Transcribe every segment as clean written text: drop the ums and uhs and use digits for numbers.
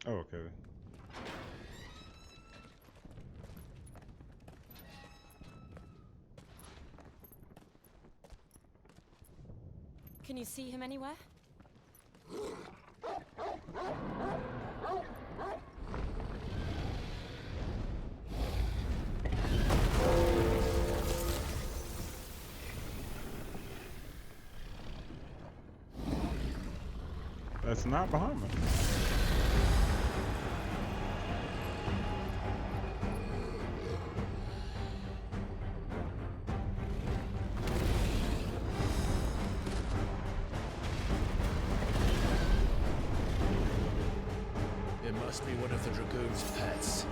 Oh, okay. Can you see him anywhere? That's not behind me. It must be one of the Dragoon's pets.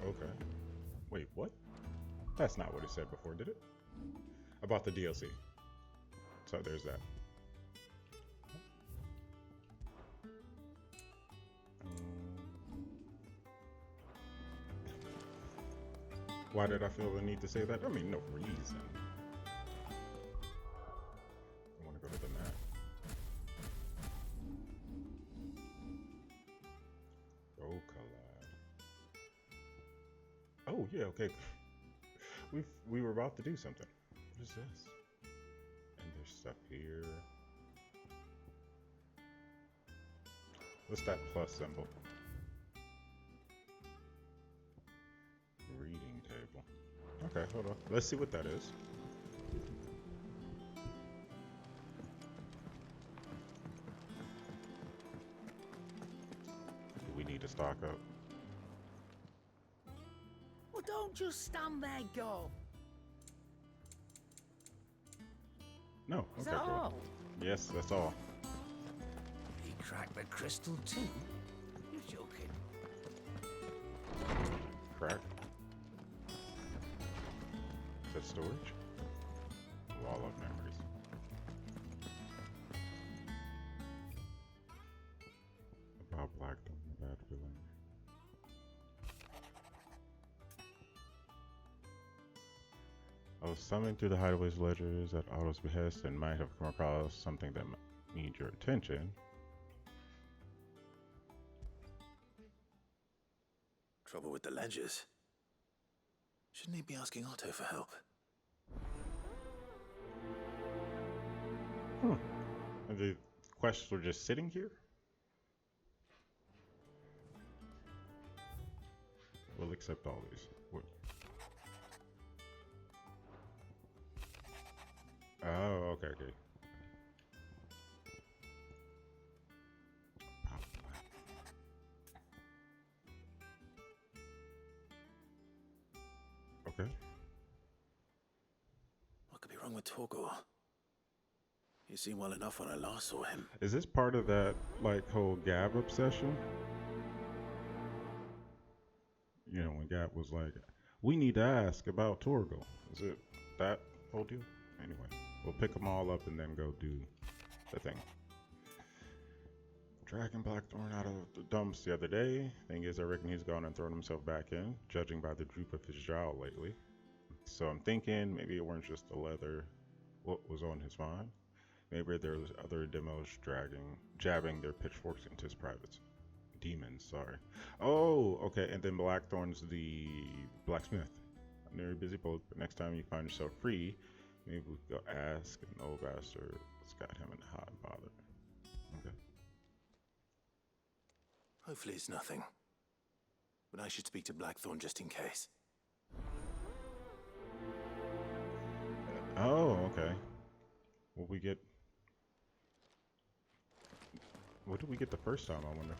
Okay. Wait, what? That's not what it said before, did it? About the DLC. So there's that. Why did I feel the need to say that? I mean, no reason. I want to go to the map. Go collide. Oh yeah, okay. We were about to do something. What is this? And there's stuff here. What's that plus symbol? Reading table. Okay, hold on. Let's see what that is. Do we need to stock up? Well, don't just stand there, go. No. Is Okay, that cool. all? Yes, that's all. He cracked the crystal too? You're joking. Crack. Is that storage? Wall of memories. About Blackthorn, bad feeling. I was summoned through the hideaway's ledgers at Otto's behest and might have come across something that needs your attention. Trouble with the ledgers. Shouldn't he be asking Otto for help? And the quests were just sitting here? We'll accept all these. Oh, okay, okay. Okay. What could be wrong with Torgor? He seemed well enough when I last saw him. Is this part of that, like, whole Gab obsession? You know, when Gab was like, we need to ask about Torgo. Is it that whole deal? Anyway, we'll pick them all up and then go do the thing. Dragging Blackthorn out of the dumps the other day. Thing is, I reckon he's gone and thrown himself back in, judging by the droop of his jowl lately. So I'm thinking maybe it weren't just the leather what was on his mind. Maybe there's other demos jabbing their pitchforks into his privates. Demons, sorry. Oh, okay. And then Blackthorn's the blacksmith. I'm very busy both, but next time you find yourself free, maybe we could go ask an old bastard what's got him in hot and bothered. Okay. Hopefully it's nothing. But I should speak to Blackthorn just in case. Oh, okay. What we get? What did we get the first time, I wonder?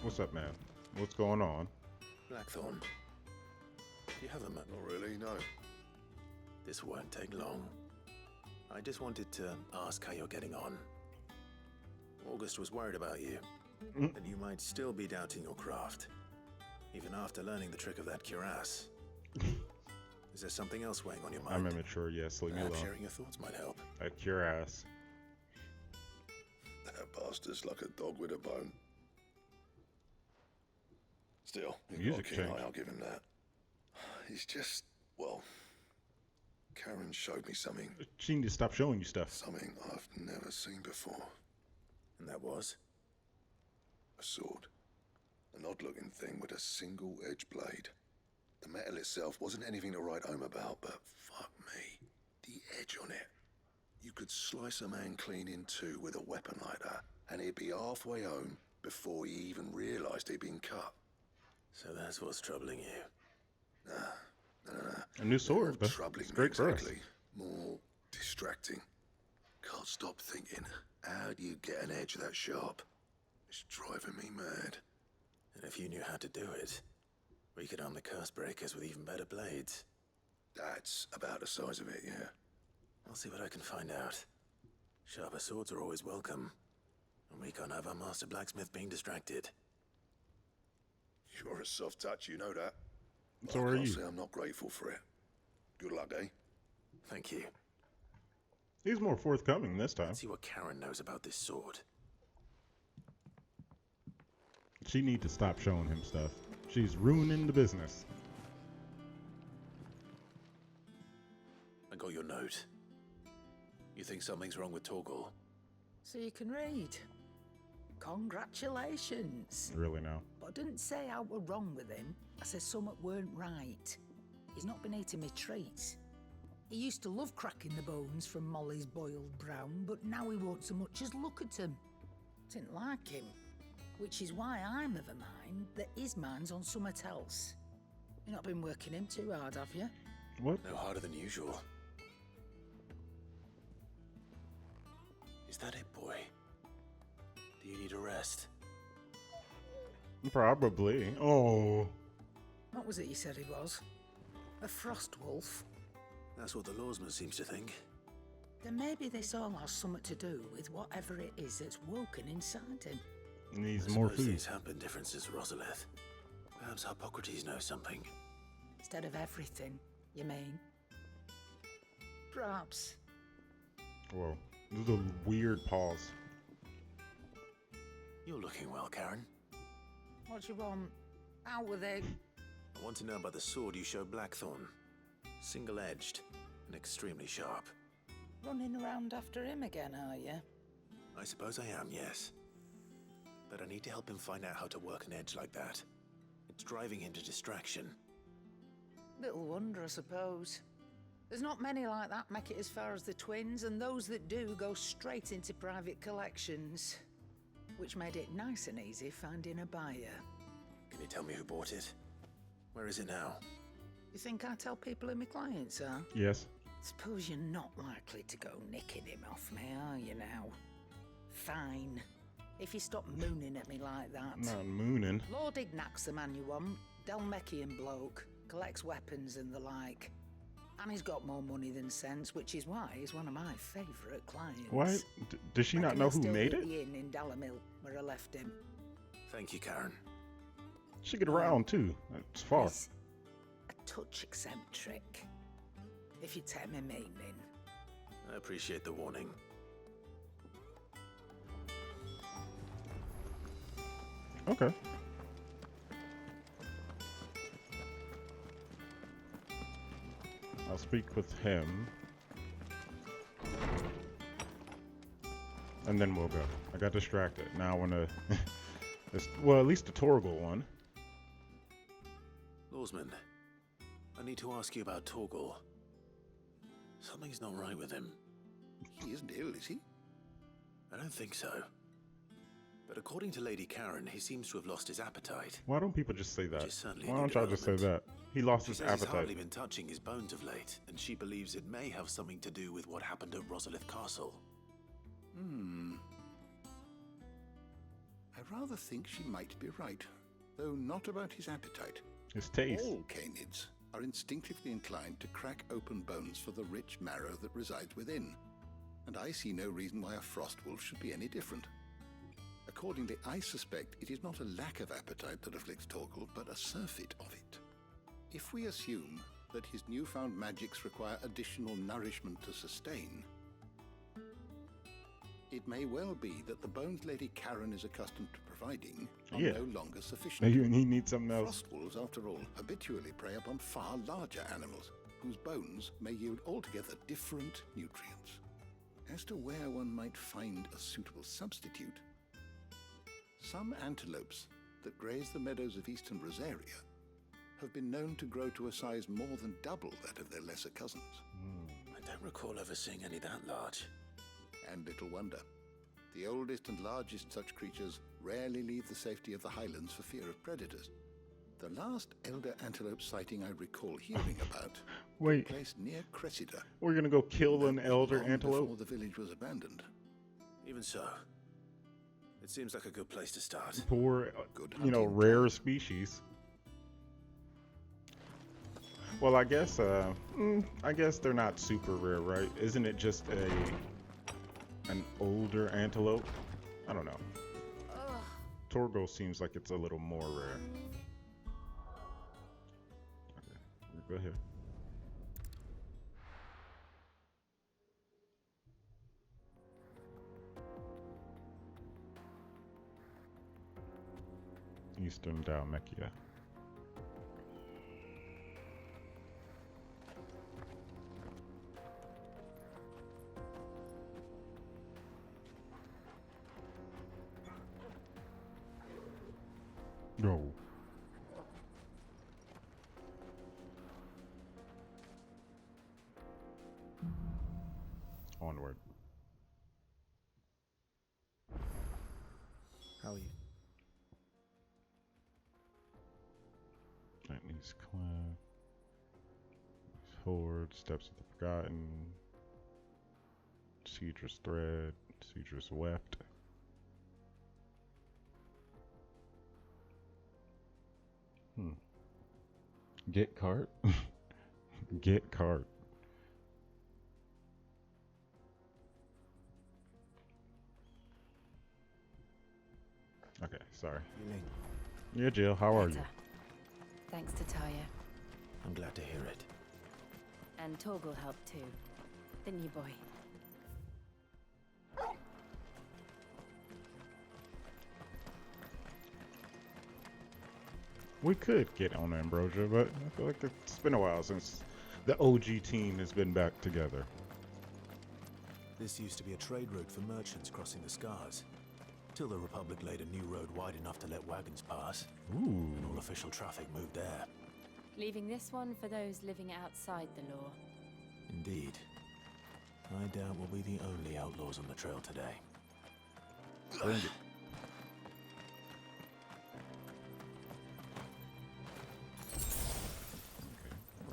What's up, man? What's going on? Blackthorn, you have a moment? Not really, no. This won't take long. I just wanted to ask how you're getting on. August was worried about you, that you might still be doubting your craft, even after learning the trick of that cuirass. Is there something else weighing on your mind? I'm immature, yes. Leave me alone. Sharing your thoughts might help. A cuirass. That bastard's like a dog with a bone. Still, you've got a Music keen change. eye, I'll give him that. He's just, well, Karen showed me something She need to stop showing you stuff. I've never seen before. And that was? A sword. An odd-looking thing with a single-edged blade. The metal itself wasn't anything to write home about, but fuck me, the edge on it. You could slice a man clean in two with a weapon like that, and he'd be halfway home before he even realised he'd been cut. So that's what's troubling you. No. A new sword, Not but troubling it's me great for us. exactly. More distracting. Can't stop thinking, how do you get an edge that sharp? It's driving me mad. And if you knew how to do it, we could arm the curse breakers with even better blades. That's about the size of it, yeah. I'll see what I can find out. Sharper swords are always welcome. And we can't have our master blacksmith being distracted. You're a soft touch, you know that. So I are can't you. say I'm not grateful for it. Good luck, eh? Thank you. He's more forthcoming this time. Let's see what Karen knows about this sword. She need to stop showing him stuff. She's ruining the business. I got your note. You think something's wrong with Torgal? So you can read. Congratulations. Really now. But I didn't say I were wrong with him. I said something weren't right. He's not been eating me treats. He used to love cracking the bones from Molly's boiled brown, but now he won't so much as look at them. Didn't like him. Which is why I'm of a mind that his mind's on something else. You've not been working him too hard, have you? What? No harder than usual. Is that it, boy? Do you need a rest? Probably. Oh. What was it you said he was? A frost wolf? That's what the lawsman seems to think. Then maybe this all has something to do with whatever it is that's woken inside him. Needs I more suppose food. things have been different since Rosalith. Perhaps Hippocrates knows something. Instead of everything, you mean? Perhaps. Whoa. This is a weird pause. You're looking well, Karen. What do you want? Out with it. I want to know about the sword you showed Blackthorn. Single-edged and extremely sharp. Running around after him again, are you? I suppose I am, yes. But I need to help him find out how to work an edge like that. It's driving him to distraction. Little wonder, I suppose. There's not many like that make it as far as the twins, and those that do go straight into private collections. Which made it nice and easy finding a buyer. Can you tell me who bought it? Where is it now? You think I tell people who my clients are? Yes. Suppose you're not likely to go nicking him off me, are you now? Fine. If you stop mooning at me like that. Not mooning. Lord Ignac's the man you want. Dalmekian bloke. Collects weapons and the like. And he's got more money than sense, which is why he's one of my favourite clients. Why? Does she not know who made it? The inn in Dalamil, where I left him. Thank you, Karen. She get around too. It's far. He's a touch eccentric, if you take my meaning. I appreciate the warning. Okay. I'll speak with him. And then we'll go. I got distracted. Now I want to... well, at least the Torgal one. Lawsman, I need to ask you about Torgal. Something's not right with him. He isn't ill, is he? I don't think so. But according to Lady Karen, he seems to have lost his appetite. Why don't people just say that? Which is certainly a Why new don't y'all just say that? development. He lost She his says he's hardly appetite. been touching his bones of late, and she believes it may have something to do with what happened at Rosalith Castle. I rather think she might be right, though not about his appetite. His taste. All canids are instinctively inclined to crack open bones for the rich marrow that resides within, and I see no reason why a frost wolf should be any different. Accordingly, I suspect it is not a lack of appetite that afflicts Torgal, but a surfeit of it. If we assume that his newfound magics require additional nourishment to sustain, it may well be that the bones Lady Karen is accustomed to providing are no longer sufficient. He needs something else. Frost wolves, after all, habitually prey upon far larger animals, whose bones may yield altogether different nutrients. As to where one might find a suitable substitute, some antelopes that graze the meadows of eastern Rosaria have been known to grow to a size more than double that of their lesser cousins. I don't recall ever seeing any that large. And little wonder. The oldest and largest such creatures rarely leave the safety of the highlands for fear of predators. The last elder antelope sighting I recall hearing about took place near Cressida. We're gonna go kill an elder long antelope? before the village was abandoned. Even so, it seems like a good place to start. Poor, Good you know, hunting rare time. species. Well, I guess they're not super rare, right? Isn't it just an older antelope? I don't know. Torgal seems like it's a little more rare. Okay, go ahead. Eastern Dalmatia. No. Onward. How are you? Lightning's Clan. Horde. Steps of the Forgotten. Cedrus Thread. Cedrus Weft. Get cart? Get cart. Okay, sorry. Yulin, Yeah, Jill, how are you? Better. Thanks to Talia. I'm glad to hear it. And Torgal helped too. Didn't you, boy? We could get on Ambrosia, but I feel like it's been a while since the OG team has been back together. This used to be a trade route for merchants crossing the Scars, till the Republic laid a new road wide enough to let wagons pass. Ooh. And all official traffic moved there. Leaving this one for those living outside the law. Indeed. I doubt we'll be the only outlaws on the trail today. Bring it.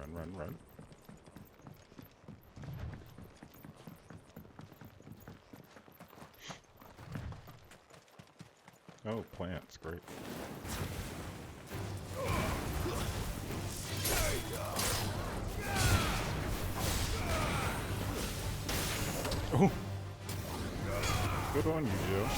Okay. Run. Oh, plants, great. Oh! Good on you, Jill.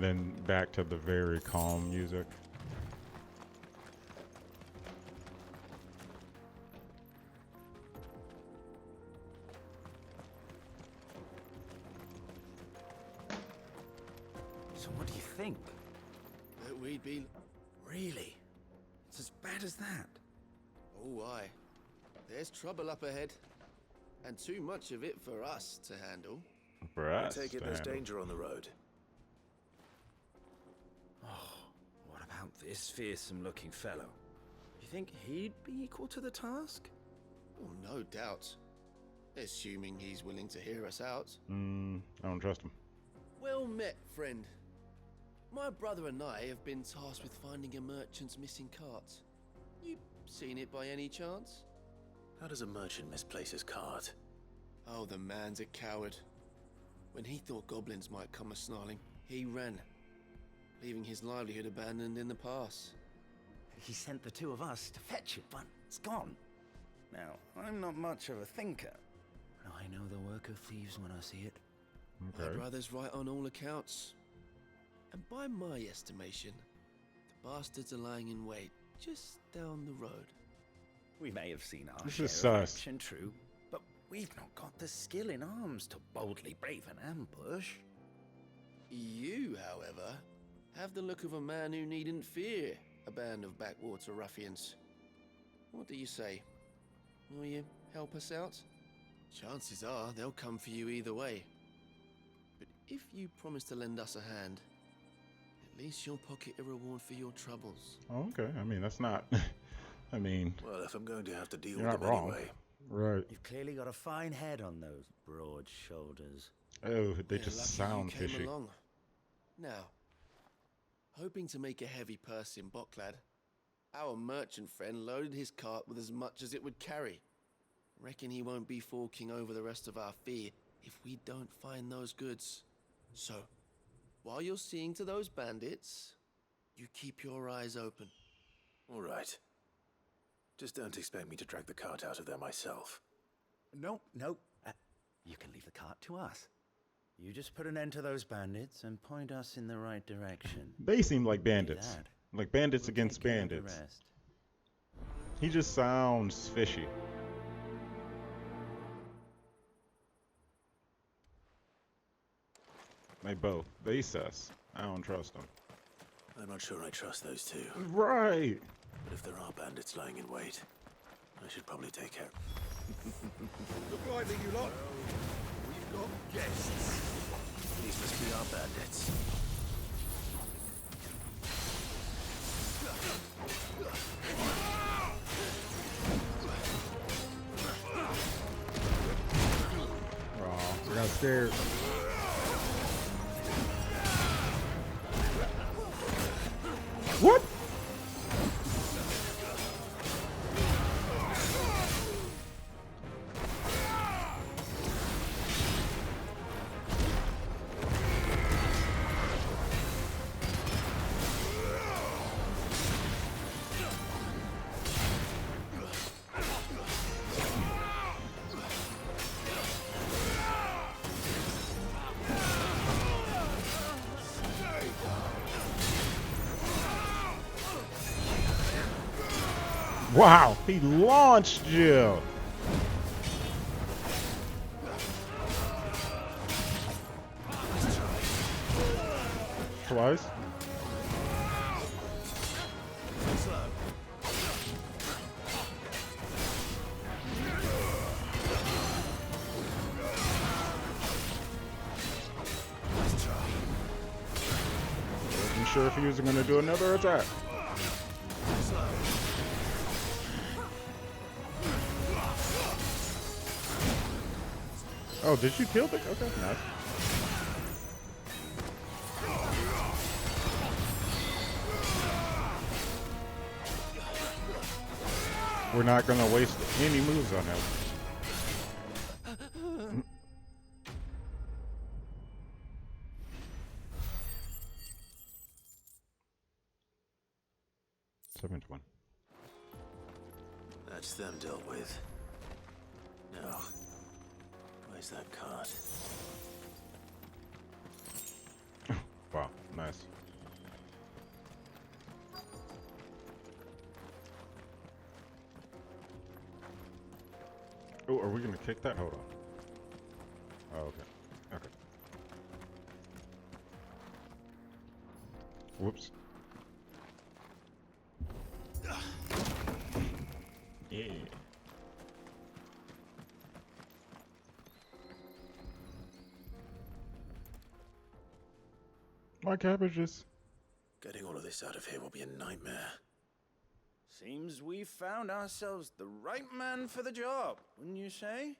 And then back to the very calm music. So what do you think? That we'd be... Really? It's as bad as that? Oh, aye. There's trouble up ahead. And too much of it for us to handle. For I us. take it to there's handle. danger on the road. What about this fearsome-looking fellow? You think he'd be equal to the task? Oh, no doubt. Assuming he's willing to hear us out. I don't trust him. Well met, friend. My brother and I have been tasked with finding a merchant's missing cart. You seen it by any chance? How does a merchant misplace his cart? Oh, the man's a coward. When he thought goblins might come a-snarling, he ran, leaving his livelihood abandoned in the pass. He sent the two of us to fetch it, but it's gone. Now, I'm not much of a thinker, but I know the work of thieves when I see it. My Okay. brother's right on all accounts. And by my estimation, the bastards are lying in wait just down the road. We may have seen our This share is of sus. action, true, but we've not got the skill in arms to boldly brave an ambush. You, however, have the look of a man who needn't fear a band of backwater ruffians. What do you say? Will you help us out? Chances are they'll come for you either way. But if you promise to lend us a hand, at least you'll pocket a reward for your troubles. Oh, okay. I mean, that's not. I mean, Well, if I'm going to have to deal you're with not them wrong. anyway. Right. You've clearly got a fine head on those broad shoulders. Oh, they Yeah, just lucky sound you came fishy. along. Now, hoping to make a heavy purse in Bocklad, our merchant friend loaded his cart with as much as it would carry. Reckon he won't be forking over the rest of our fee if we don't find those goods. So, while you're seeing to those bandits, you keep your eyes open. All right. Just don't expect me to drag the cart out of there myself. No. You can leave the cart to us. You just put an end to those bandits and point us in the right direction. They seem like Do bandits. that. Like bandits We'll against take care of the bandits. rest. He just sounds fishy. They both. They sus. I don't trust them. I'm not sure I trust those two. Right. But if there are bandits lying in wait, I should probably take care. Look lively, you lot. We've got guests. These must be our bandits. Oh, we got scared. What? Wow, he launched Jill. Twice. Wasn't sure if he was going to do another attack. Oh, did you kill the? Okay, nice. We're not gonna waste any moves on him. Seventh one. That's them dealt with. Now, where's that cart? Wow, nice. are we gonna kick that? Hold on. Oh, okay. Okay. Whoops. Yeah. My cabbages. Getting all of this out of here will be a nightmare. Seems we've found ourselves the right man for the job, wouldn't you say?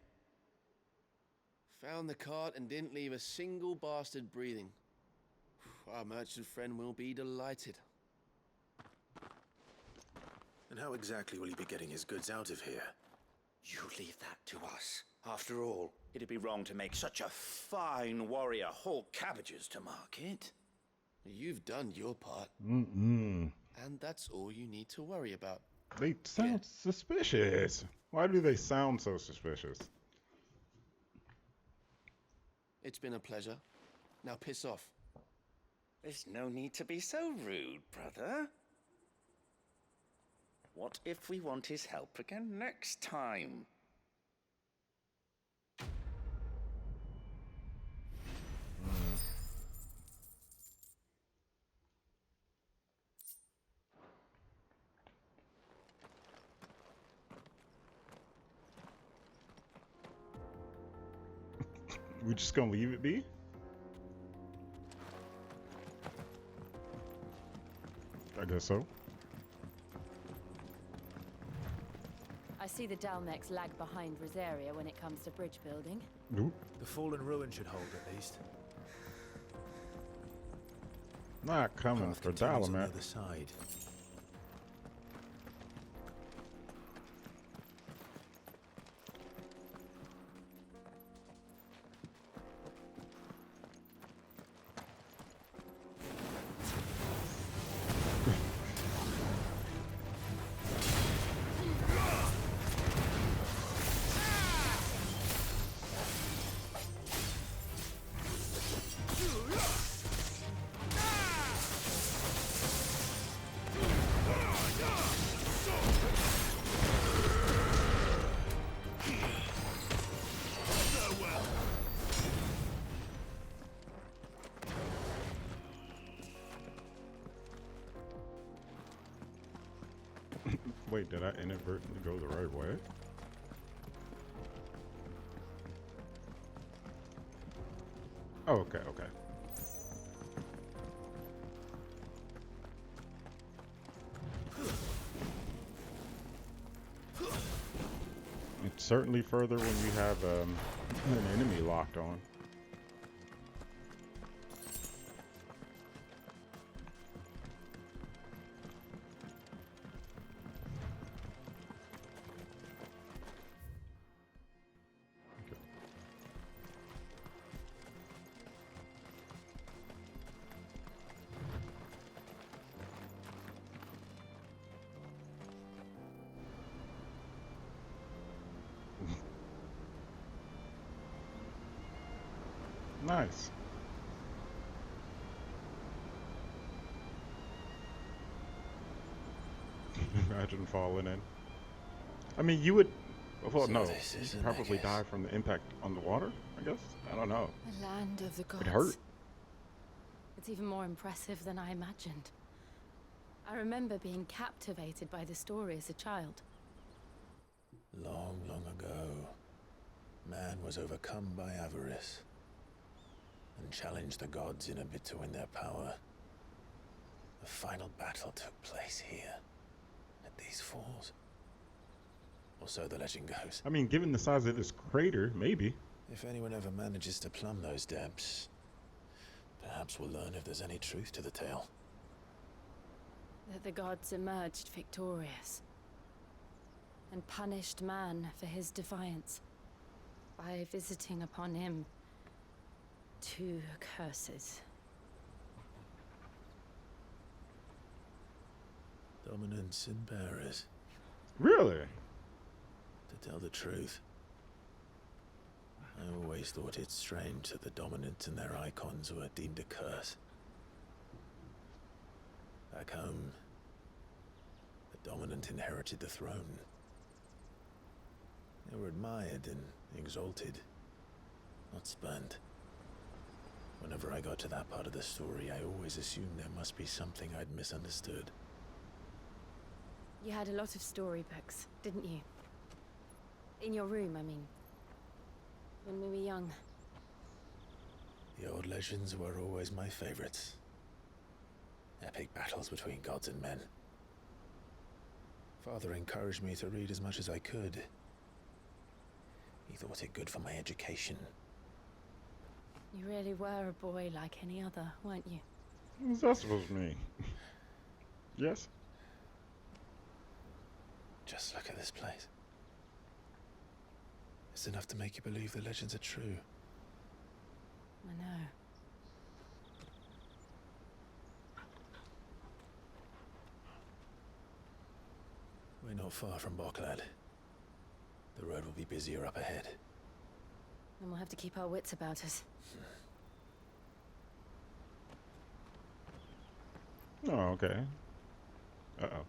Found the cart and didn't leave a single bastard breathing. Our merchant friend will be delighted. And how exactly will he be getting his goods out of here? You leave that to us. After all, it'd be wrong to make such a fine warrior haul cabbages to market. You've done your part, Mm-mm. and that's all you need to worry about. They sound suspicious. Why do they sound so suspicious? It's been a pleasure. Now piss off. There's no need to be so rude, brother. What if we want his help again next time? We just gonna leave it be? I guess so. I see the Dalmex lag behind Rosaria when it comes to bridge building. Nope. The fallen ruin should hold at least. Not coming Path for continues on the Dalamat. other side. Wait, did I inadvertently go the right way? Oh, okay, okay. It's certainly further when you have an enemy locked on. Nice. Imagine falling in. I mean, you would. Well, So no. this is You'd it, I probably guess. die from the impact on the water, I guess? I don't know. The land of the gods. It hurt. It's even more impressive than I imagined. I remember being captivated by the story as a child. Long, long ago, man was overcome by avarice and challenged the gods in a bid to win their power. The final battle took place here, at these falls. Or so the legend goes. I mean, given the size of this crater, maybe. If anyone ever manages to plumb those depths, perhaps we'll learn if there's any truth to the tale. That the gods emerged victorious and punished man for his defiance by visiting upon him 2 curses. Dominants and bearers. Really? To tell the truth, I always thought it strange that the dominant and their icons were deemed a curse. Back home, the dominant inherited the throne. They were admired and exalted, not spurned. Whenever I got to that part of the story, I always assumed there must be something I'd misunderstood. You had a lot of storybooks, didn't you? In your room, I mean. When we were young. The old legends were always my favorites. Epic battles between gods and men. Father encouraged me to read as much as I could. He thought it good for my education. You really were a boy like any other, weren't you? What's that supposed to mean? Yes? Just look at this place. It's enough to make you believe the legends are true. I know. We're not far from Boklad. The road will be busier up ahead. Then we'll have to keep our wits about us. Oh, okay. Uh-oh.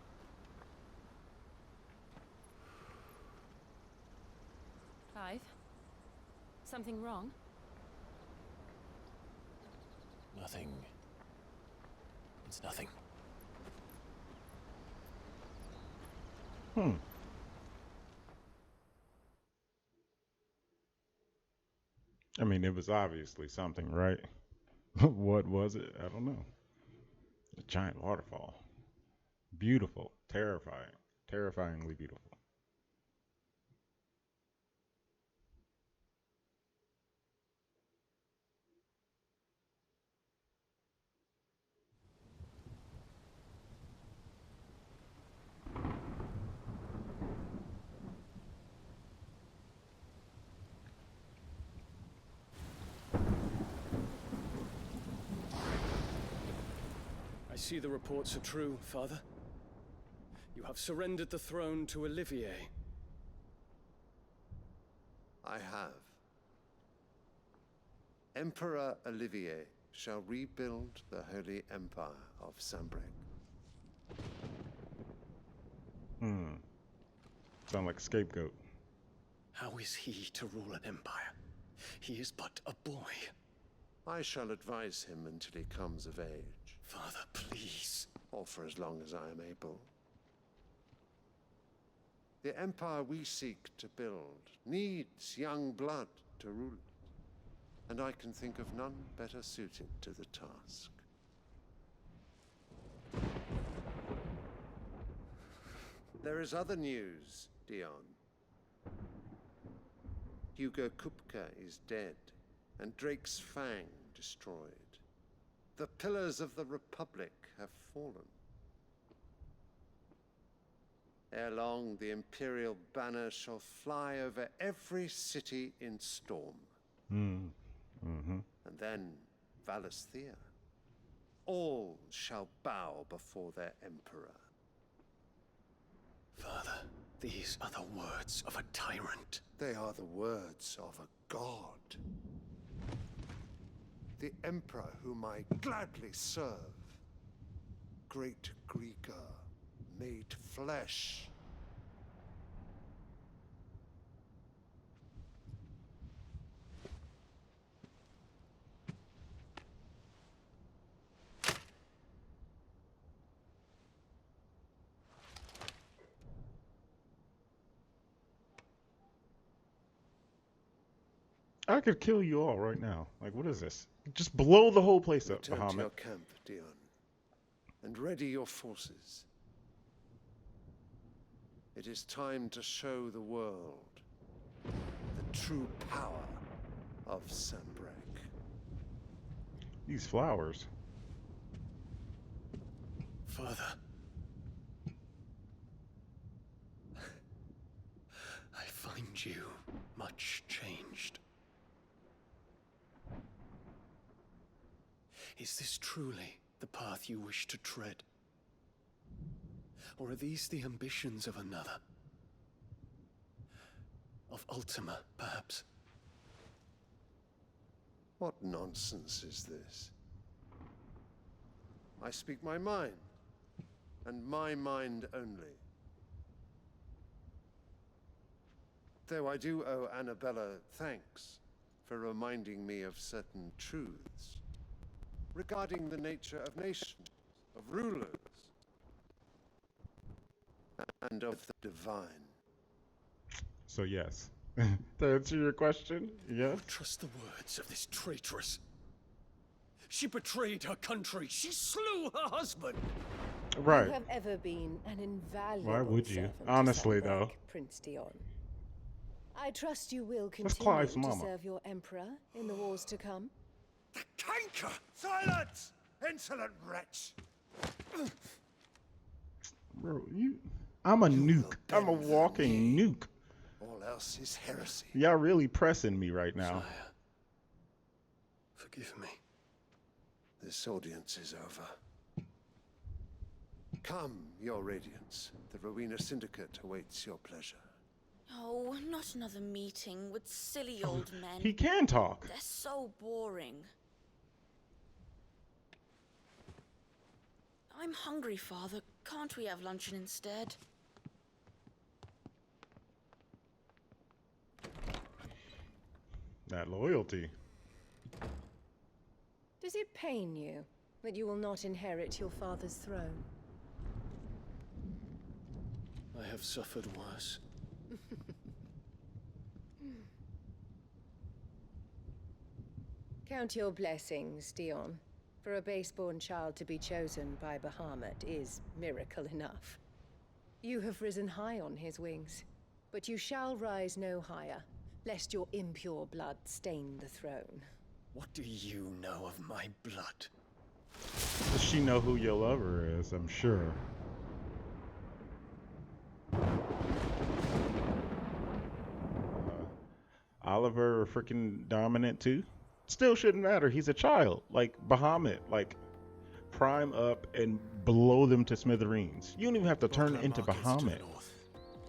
Clive? Something wrong? Nothing. It's nothing. I mean, it was obviously something, right? What was it? I don't know. A giant waterfall. Beautiful. Terrifying. Terrifyingly beautiful. I see the reports are true, Father. You have surrendered the throne to Olivier. I have. Emperor Olivier shall rebuild the Holy Empire of Sanbreque. Sound like a scapegoat. How is he to rule an empire? He is but a boy. I shall advise him until he comes of age. Father, please. Or for as long as I am able. The empire we seek to build needs young blood to rule it, and I can think of none better suited to the task. There is other news, Dion. Hugo Kupka is dead, and Drake's Fang destroyed. The pillars of the Republic have fallen. Ere long, the Imperial banner shall fly over every city in Storm. And then Valisthea. All shall bow before their Emperor. Father, these are the words of a tyrant. They are the words of a god. The Emperor whom I gladly serve. Great Greeker, made flesh. I could kill you all right now. Like, what is this? Just blow the whole place up, Return to Bahamut. your camp, Dion, and ready your forces. It is time to show the world the true power of Sanbreque. These flowers. Father. I find you much changed. Is this truly the path you wish to tread? Or are these the ambitions of another? Of Ultima, perhaps? What nonsense is this? I speak my mind, and my mind only. Though I do owe Annabella thanks for reminding me of certain truths regarding the nature of nations, of rulers, and of the divine. So yes. To answer your question, yes. Trust the words of this traitress. She betrayed her country. She slew her husband. Right. You have ever been an invaluable Why would you? servant to Honestly, Sandberg, though. Prince Dion. I trust you will That's continue Clive's to mama. serve your emperor in the wars to come. Canker! Silence! Insolent wretch! Bro, I'm a nuke. I'm a walking nuke. All else is heresy. Y'all really pressing me right now. Sire, forgive me. This audience is over. Come, your radiance. The Rowena Syndicate awaits your pleasure. Oh, not another meeting with silly old men. He can talk. They're so boring. I'm hungry, Father. Can't we have luncheon instead? That loyalty. Does it pain you that you will not inherit your father's throne? I have suffered worse. Count your blessings, Dion. For a base-born child to be chosen by Bahamut is miracle enough. You have risen high on his wings, but you shall rise no higher, lest your impure blood stain the throne. What do you know of my blood? Does she know who your lover is? I'm sure. Oliver freaking dominant too? Still shouldn't matter. He's a child. Like Bahamut. Like prime up and blow them to smithereens. You don't even have to turn into Bahamut.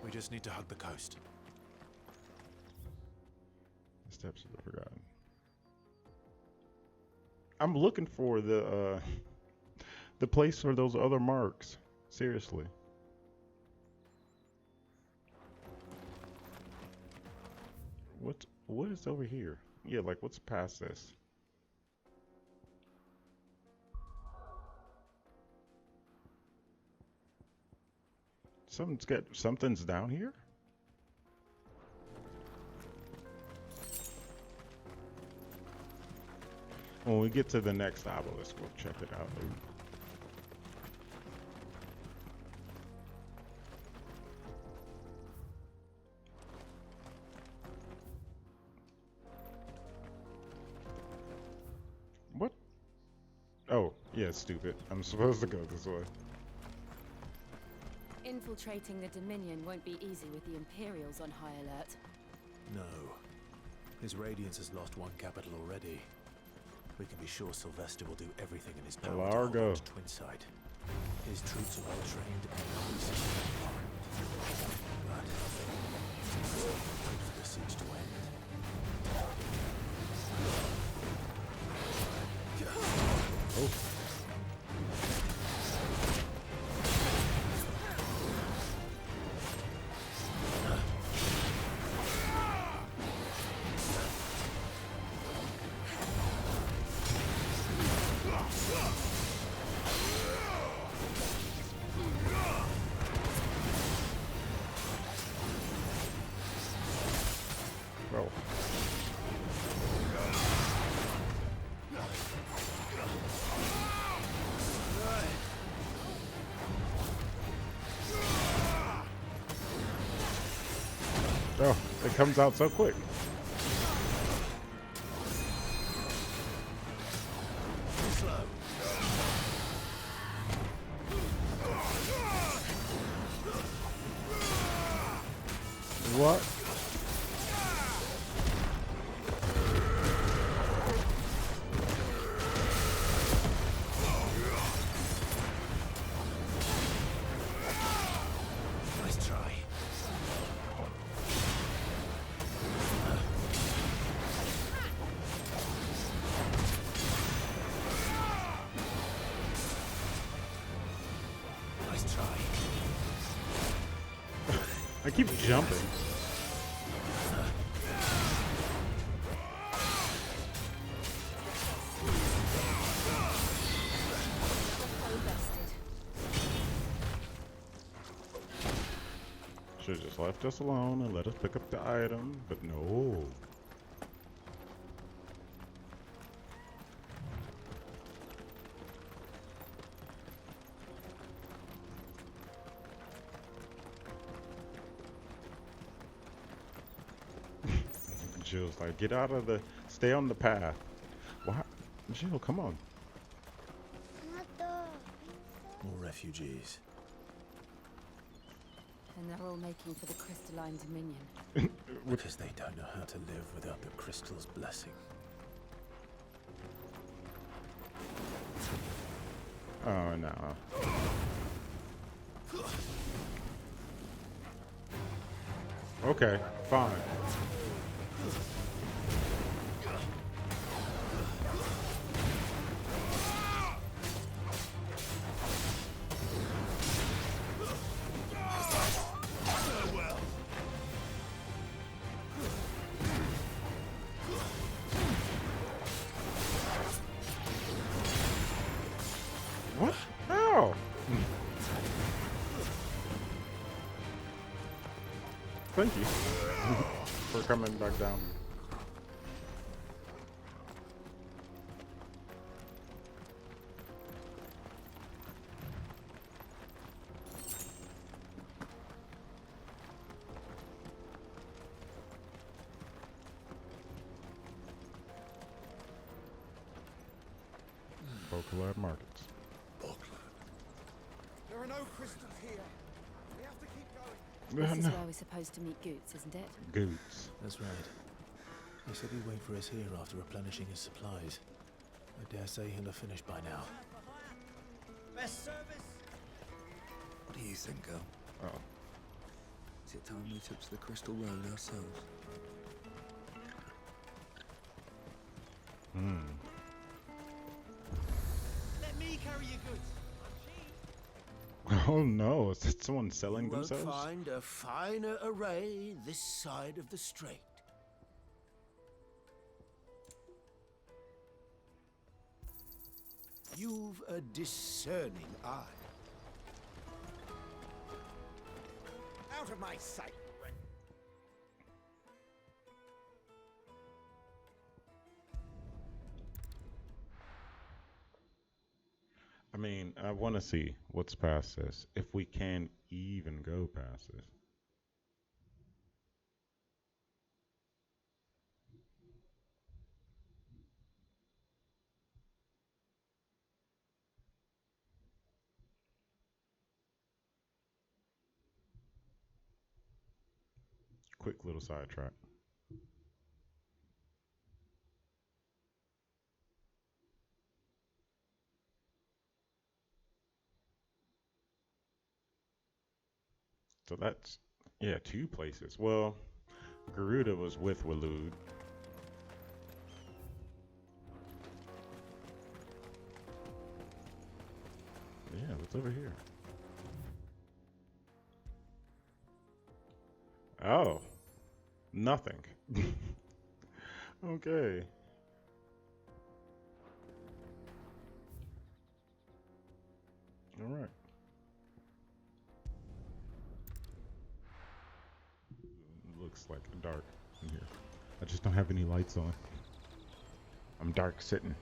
We just need to hug the coast. Steps of the Forgotten. I'm looking for the place for those other marks. Seriously. What is over here? Yeah, like what's past this? Something's down here? When we get to the next obelisk, we'll check it out. What? Oh, yeah, stupid. I'm supposed to go this way. Infiltrating the Dominion won't be easy with the Imperials on high alert. No. His Radiance has lost one capital already. We can be sure Sylvester will do everything in his power to hold on to Twinside. His troops are well trained and increasingly armed. But we must wait for the siege to end. Oh. Bro. Oh, it comes out so quick. What? Nice try. Nice try. I keep jumping. Should have just left us alone and let us pick up the item, but no. Jill's like, get out of the, stay on the path. Why? Jill, come on. More refugees. And they're all making for the crystalline dominion. Because they don't know how to live without the crystal's blessing. Oh, no. Okay, fine. What? How? Thank you for coming back down. Bokalab Markets. There are no crystals here. We have to keep going. This is where we're supposed to meet Goots, isn't it? Goots. That's right. He said he'd wait for us here after replenishing his supplies. I dare say he'll have finished by now. Best service. What do you think, girl? Oh. Is it time we took to the Crystal Road ourselves? Let me carry your goods. Oh no, is that someone selling You won't themselves? find a finer array this side of the strait. You've a discerning eye. Out of my sight. I mean, I want to see what's past this, if we can even go past this. Quick little sidetrack. So that's, yeah, 2 places. Well, Garuda was with Waloed. Yeah, what's over here? Oh, nothing. Okay. All right. Looks like dark in here. I just don't have any lights on. I'm dark sitting.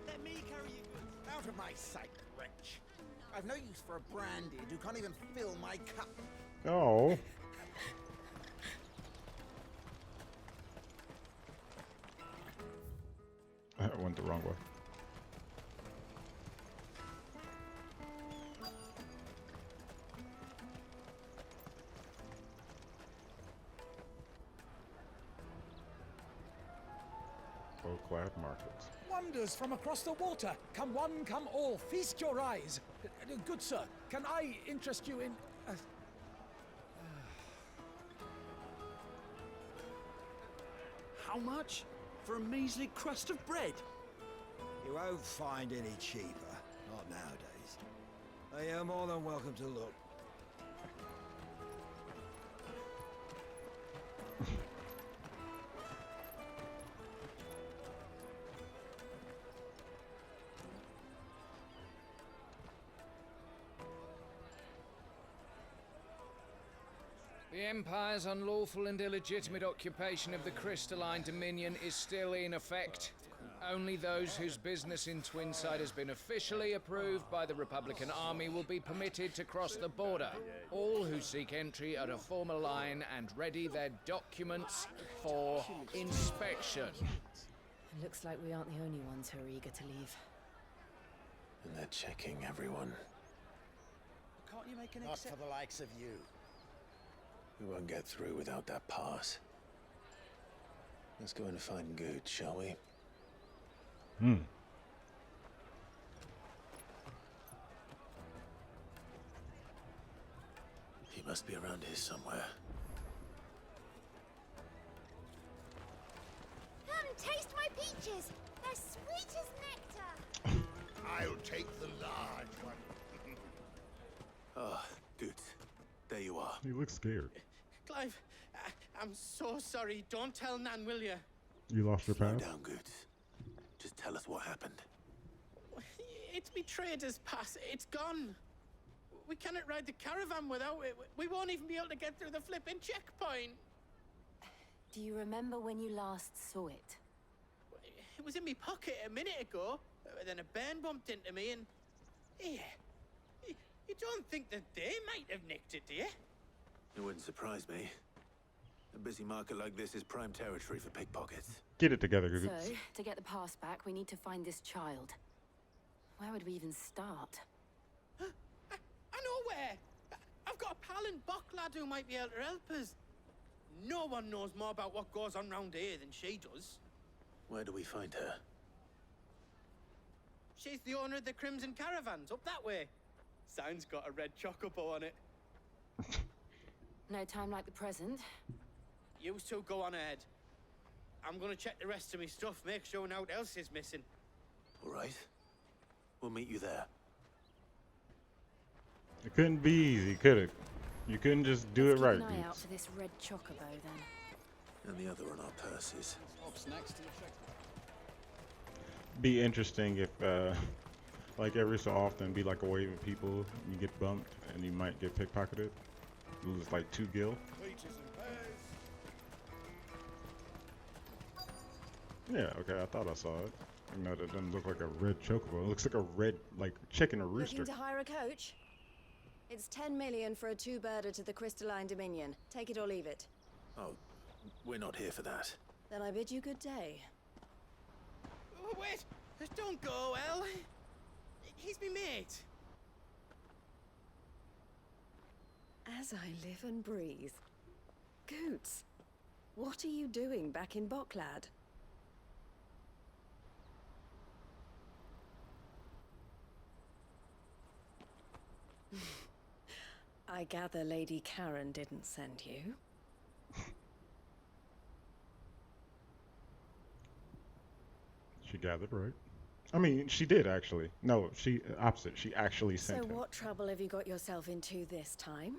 Let me carry your goods. Out of my sight, wretch. I've no use for a branded who can't even fill my cup. Oh. I went the wrong way. Bokalab Markets. Wonders from across the water. Come one, come all. Feast your eyes. Good sir, can I interest you in... How much? For a measly crust of bread? You won't find any cheaper. Not nowadays. They are more than welcome to look. Empire's unlawful and illegitimate occupation of the crystalline dominion is still in effect. Only those whose business in Twinside has been officially approved by the Republican Army will be permitted to cross the border. All who seek entry are to form a line and ready their documents for inspection. It looks like we aren't the only ones who are eager to leave. And they're checking everyone. Can't you make an Not for the likes of you. We won't get through without that pass. Let's go and find Good, shall we? He must be around here somewhere. Come taste my peaches. They're sweet as nectar. I'll take the large one. Ah, Good. There you are. He looks scared. Clive, I'm so sorry. Don't tell Nan, will you? You lost your Slow pass? down, Good. Just tell us what happened. It's me trader's pass. It's gone. We cannot ride the caravan without it. We won't even be able to get through the flipping checkpoint. Do you remember when you last saw it? It was in my pocket a minute ago. Then a bairn bumped into me and... Yeah. You don't think that they might have nicked it, do you? It wouldn't surprise me. A busy market like this is prime territory for pickpockets. Get it together, Good. So, to get the pass back, we need to find this child. Where would we even start? I know where! I've got a pal in Bock lad who might be able to help us. No one knows more about what goes on round here than she does. Where do we find her? She's the owner of the Crimson Caravans, up that way. Sign's got a red chocobo on it. No time like the present. You two go on ahead. I'm gonna check the rest of my stuff, make sure no one else is missing. All right. We'll meet you there. It couldn't be easy, could it? You couldn't just do it right, Keep an eye out dudes. for this red chocobo, then. And the other on our purses. Be interesting if, like every so often, be like a wave of people, you get bumped, and you might get pickpocketed. Lose like 2 gil. Yeah, okay, I thought I saw it. You know, that doesn't look like a red chocobo. It looks like a red, like, chicken or rooster. Looking to hire a coach? It's 10 million for a two-birder to the Crystalline Dominion. Take it or leave it. Oh, we're not here for that. Then I bid you good day. Oh, wait! Don't go, El. He's me mate. As I live and breathe. Goots, what are you doing back in Bocklad? I gather Lady Karen didn't send you. She gathered, right? I mean, she did actually. No, she opposite. She actually sent So him. what trouble have you got yourself into this time?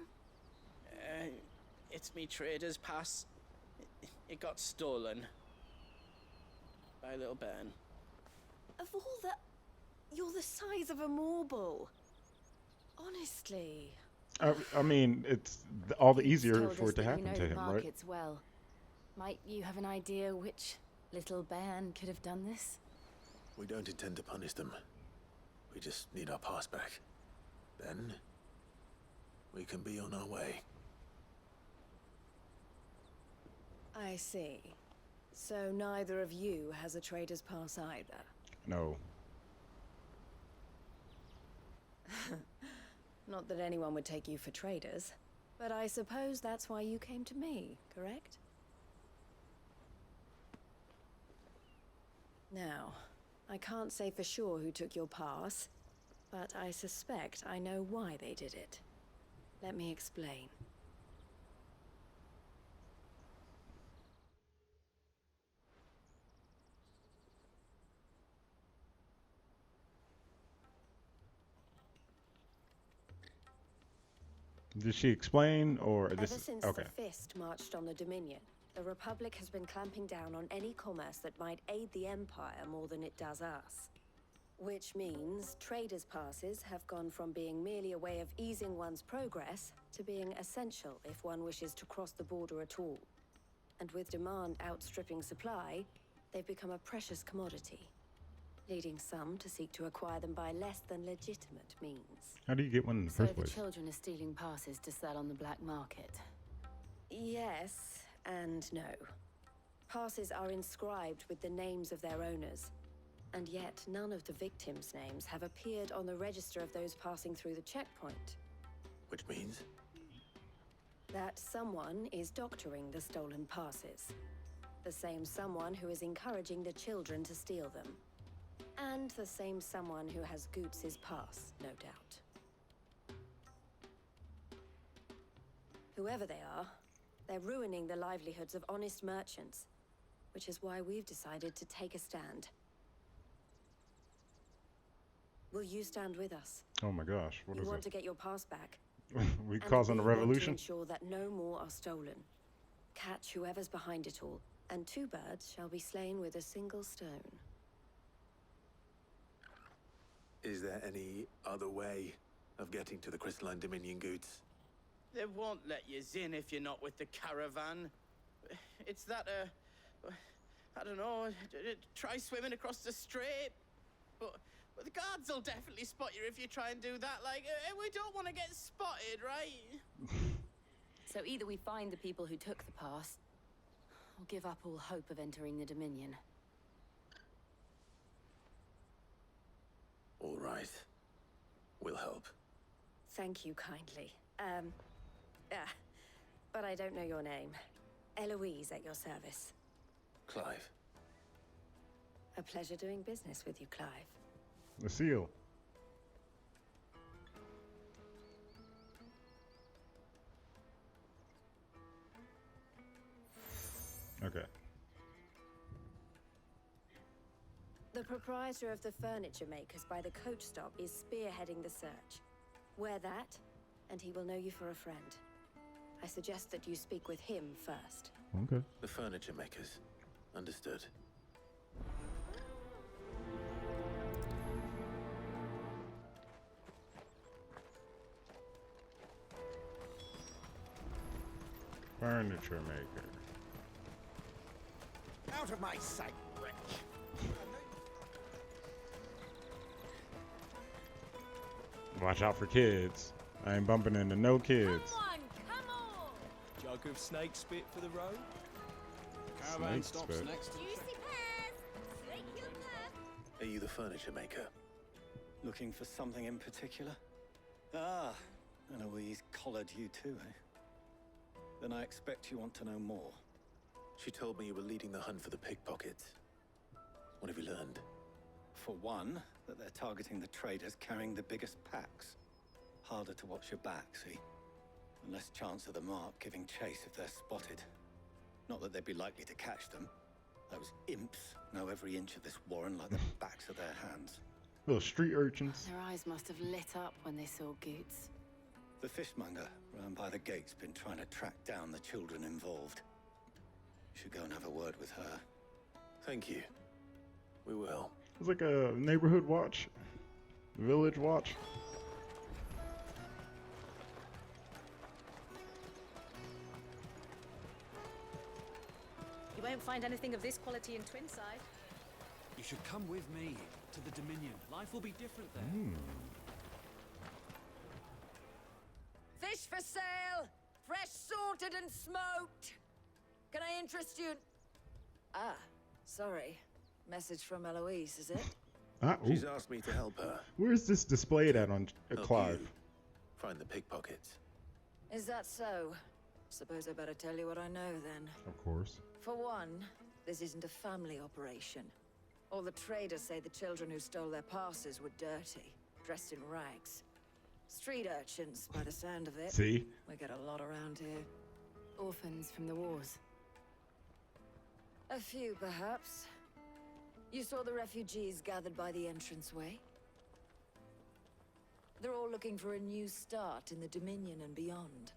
It's me trader's pass. It got stolen. By a little bairn. Of all the... You're the size of a marble. Honestly. I mean, it's all the easier Told for us it to that happen you know to the him, right? markets well. Might you have an idea which little bairn could have done this? We don't intend to punish them. We just need our pass back. Then, we can be on our way. I see. So neither of you has a trader's pass either. No. Not that anyone would take you for traders, but I suppose that's why you came to me, correct? Now, I can't say for sure who took your pass, but I suspect I know why they did it. Let me explain. Did she explain, or this Ever is since okay? the Fist marched on the Dominion, the Republic has been clamping down on any commerce that might aid the Empire more than it does us. Which means traders' passes have gone from being merely a way of easing one's progress to being essential if one wishes to cross the border at all. And with demand outstripping supply, they've become a precious commodity, leading some to seek to acquire them by less than legitimate means. How do you get one in the So first the place? children are stealing passes to sell on the black market? Yes and no. Passes are inscribed with the names of their owners, and yet none of the victims' names have appeared on the register of those passing through the checkpoint. Which means? That someone is doctoring the stolen passes. The same someone who is encouraging the children to steal them. And the same someone who has Goots' pass, no doubt. Whoever they are, they're ruining the livelihoods of honest merchants, which is why we've decided to take a stand. Will you stand with us? Oh my gosh, what you is want it? to get your pass back. We And causing a we want revolution? to ensure that no more are stolen. Catch whoever's behind it all, and 2 birds shall be slain with a single stone. Is there any other way of getting to the Crystalline Dominion goods? They won't let you in if you're not with the caravan. It's that, I don't know, try swimming across the strait. But the guards will definitely spot you if you try and do that. Like, we don't want to get spotted, right? So either we find the people who took the pass, or give up all hope of entering the Dominion. All right. We'll help. Thank you kindly. But I don't know your name. Eloise at your service. Clive. A pleasure doing business with you, Clive. The seal. Okay. The proprietor of the furniture makers by the coach stop is spearheading the search. Wear that, and he will know you for a friend. I suggest that you speak with him first. Okay. The furniture makers. Understood. Furniture maker. Out of my sight, wretch! Watch out for kids. I ain't bumping into no kids. Jug of snake spit for the road? Snake spit. Juicy pears! Slake your nerve! Are you the furniture maker? Looking for something in particular? Ah, Eloise collared you too, eh? Then I expect you want to know more. She told me you were leading the hunt for the pickpockets. What have you learned? For one, that they're targeting the traders carrying the biggest packs. Harder to watch your back, see? And less chance of the mark giving chase if they're spotted. Not that they'd be likely to catch them. Those imps know every inch of this warren like the backs of their hands. Little street urchins. Their eyes must have lit up when they saw Goots. The fishmonger round by the gate's been trying to track down the children involved. You should go and have a word with her. Thank you. We will. It's like a neighborhood watch. Village watch. You won't find anything of this quality in Twinside. You should come with me to the Dominion. Life will be different there. Fish for sale! Fresh sorted and smoked! Can I interest you in... Ah, sorry. Message from Eloise, is it? She's asked me to help her. Where's this displayed at on Help Clive? you find the pickpockets. Is that so? Suppose I better tell you what I know then. Of course. For one, this isn't a family operation. All the traders say the children who stole their passes were dirty, dressed in rags. Street urchins, by the sound of it. See? We get a lot around here. Orphans from the wars. A few, perhaps. You saw the refugees gathered by the entranceway? They're all looking for a new start in the Dominion and beyond.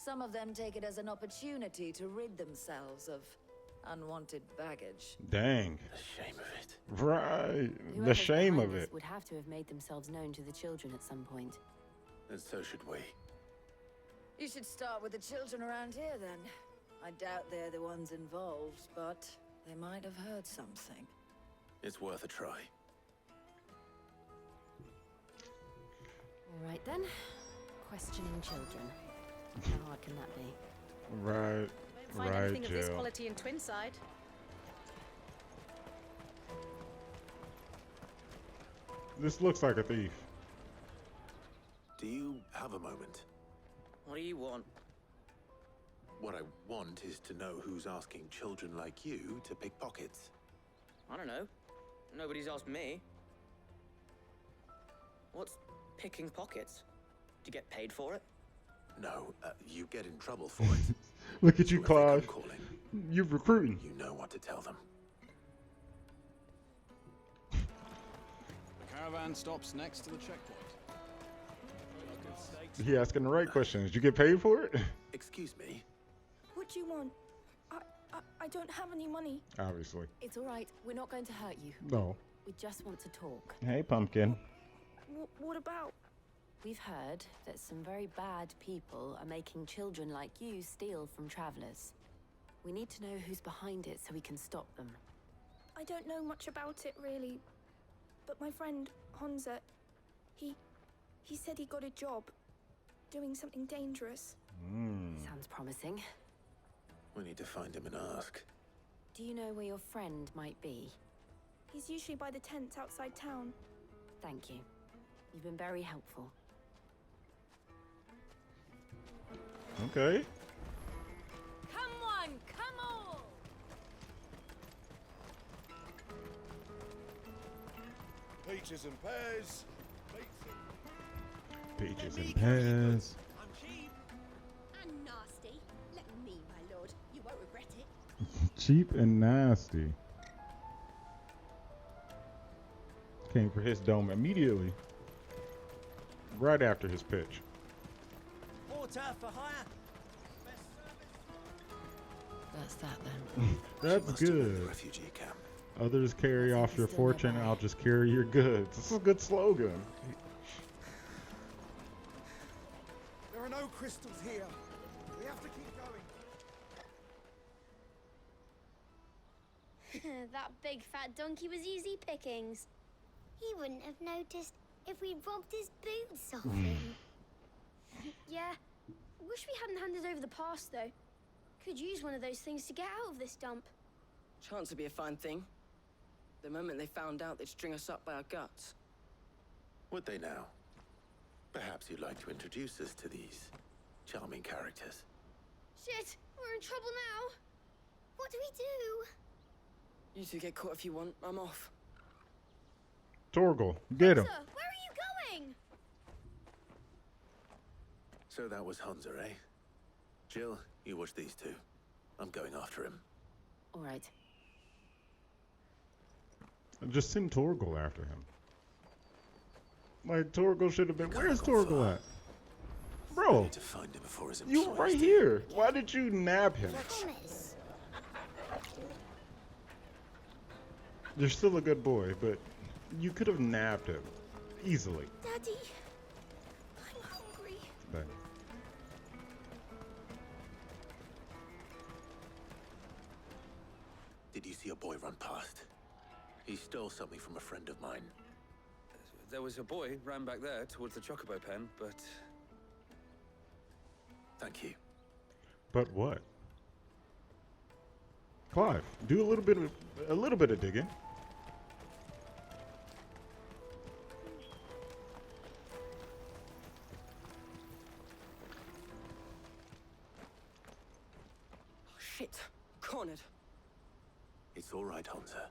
Some of them take it as an opportunity to rid themselves of unwanted baggage. Dang. The shame of it. Right. The Whoever's shame behind of this it. would have to have made themselves known to the children at some point. And so should we. You should start with the children around here, then. I doubt they're the ones involved, but they might have heard something. It's worth a try. All right, then. Questioning children. How hard can that be? Right. Won't find Right, anything of this Jill. quality in Twinside. This looks like a thief. Do you have a moment? What do you want? What I want is to know who's asking children like you to pick pockets. I don't know. Nobody's asked me. What's picking pockets? Do you get paid for it? No, you get in trouble for it. Look at you, So if they come Clive. calling, You're recruiting. you know what to tell them. The caravan stops next to the checkpoint. He asking the right questions. You get paid for it? Excuse me. What do you want? I don't have any money. Obviously. It's all right. We're not going to hurt you. No. We just want to talk. Hey, pumpkin. What about? We've heard that some very bad people are making children like you steal from travelers. We need to know who's behind it so we can stop them. I don't know much about it, really. But my friend, Honza, he said he got a job doing something dangerous. Sounds promising. We need to find him and ask. Do you know where your friend might be? He's usually by the tents outside town. Thank you. You've been very helpful. Okay. Come one, come all! Peaches and pears. Peaches and pears. I'm cheap. And nasty. Let me, my lord. You won't regret it. Cheap and nasty. Came for his dome immediately. Right after his pitch. Porter for hire. That's that then. That's good. Refugee camp. Others carry off your fortune, I'll just carry your goods. This is a good slogan. There are no crystals here. We have to keep going. That big fat donkey was easy pickings. He wouldn't have noticed if we'd robbed his boots off him. Yeah. Wish we hadn't handed over the pass, though. Could use one of those things to get out of this dump. Chance would be a fine thing. The moment they found out, they'd string us up by our guts. Would they now? Perhaps you'd like to introduce us to these charming characters. Shit, we're in trouble now. What do we do? You two get caught if you want. I'm off. Torgal, get him. Sir, where are you going? So that was Hunzer, eh? Jill, you watch these two. I'm going after him. All right. Just send Torgal after him. Like, Torgal should have been. Where's Torgal at? I Bro, need to find him before his you employers right do. here. Why did you nab him? Promise. You're still a good boy, but you could have nabbed him easily. Daddy, I'm hungry. But Did you see a boy run past? He stole something from a friend of mine. There was a boy ran back there towards the chocobo pen, but Thank you. But what? Clive, do a little bit of digging. Oh, shit. Cornered. It's all right, Hunter.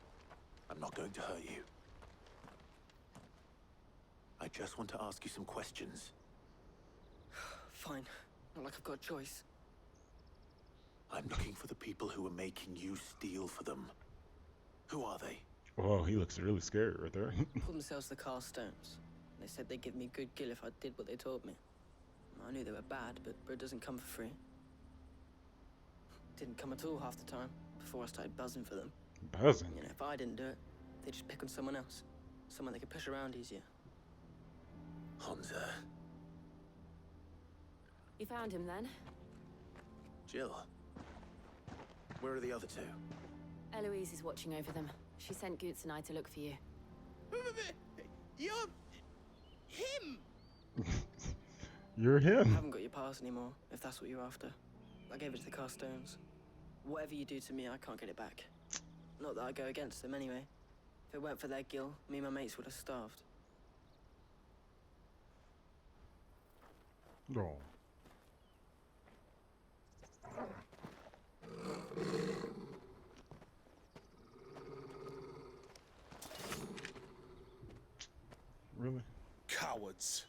I'm not going to hurt you. I just want to ask you some questions. Fine. Not like I've got a choice. I'm looking for the people who are making you steal for them. Who are they? Whoa, he looks really scary right there. Called themselves the Carstones. They said they'd give me good gill if I did what they told me. I knew they were bad, but bread doesn't come for free. Didn't come at all half the time. before I started buzzing for them. Buzzing? You know, if I didn't do it, they'd just pick on someone else. Someone they could push around easier. Hansa. You found him then? Jill. Where are the other two? Eloise is watching over them. She sent Goots and I to look for you. You're... him! You're him. I haven't got your pass anymore, if that's what you're after. I gave it to the Carstones. Whatever you do to me, I can't get it back. Not that I go against them anyway. If it weren't for their guild, me and my mates would have starved. No. Really? Cowards.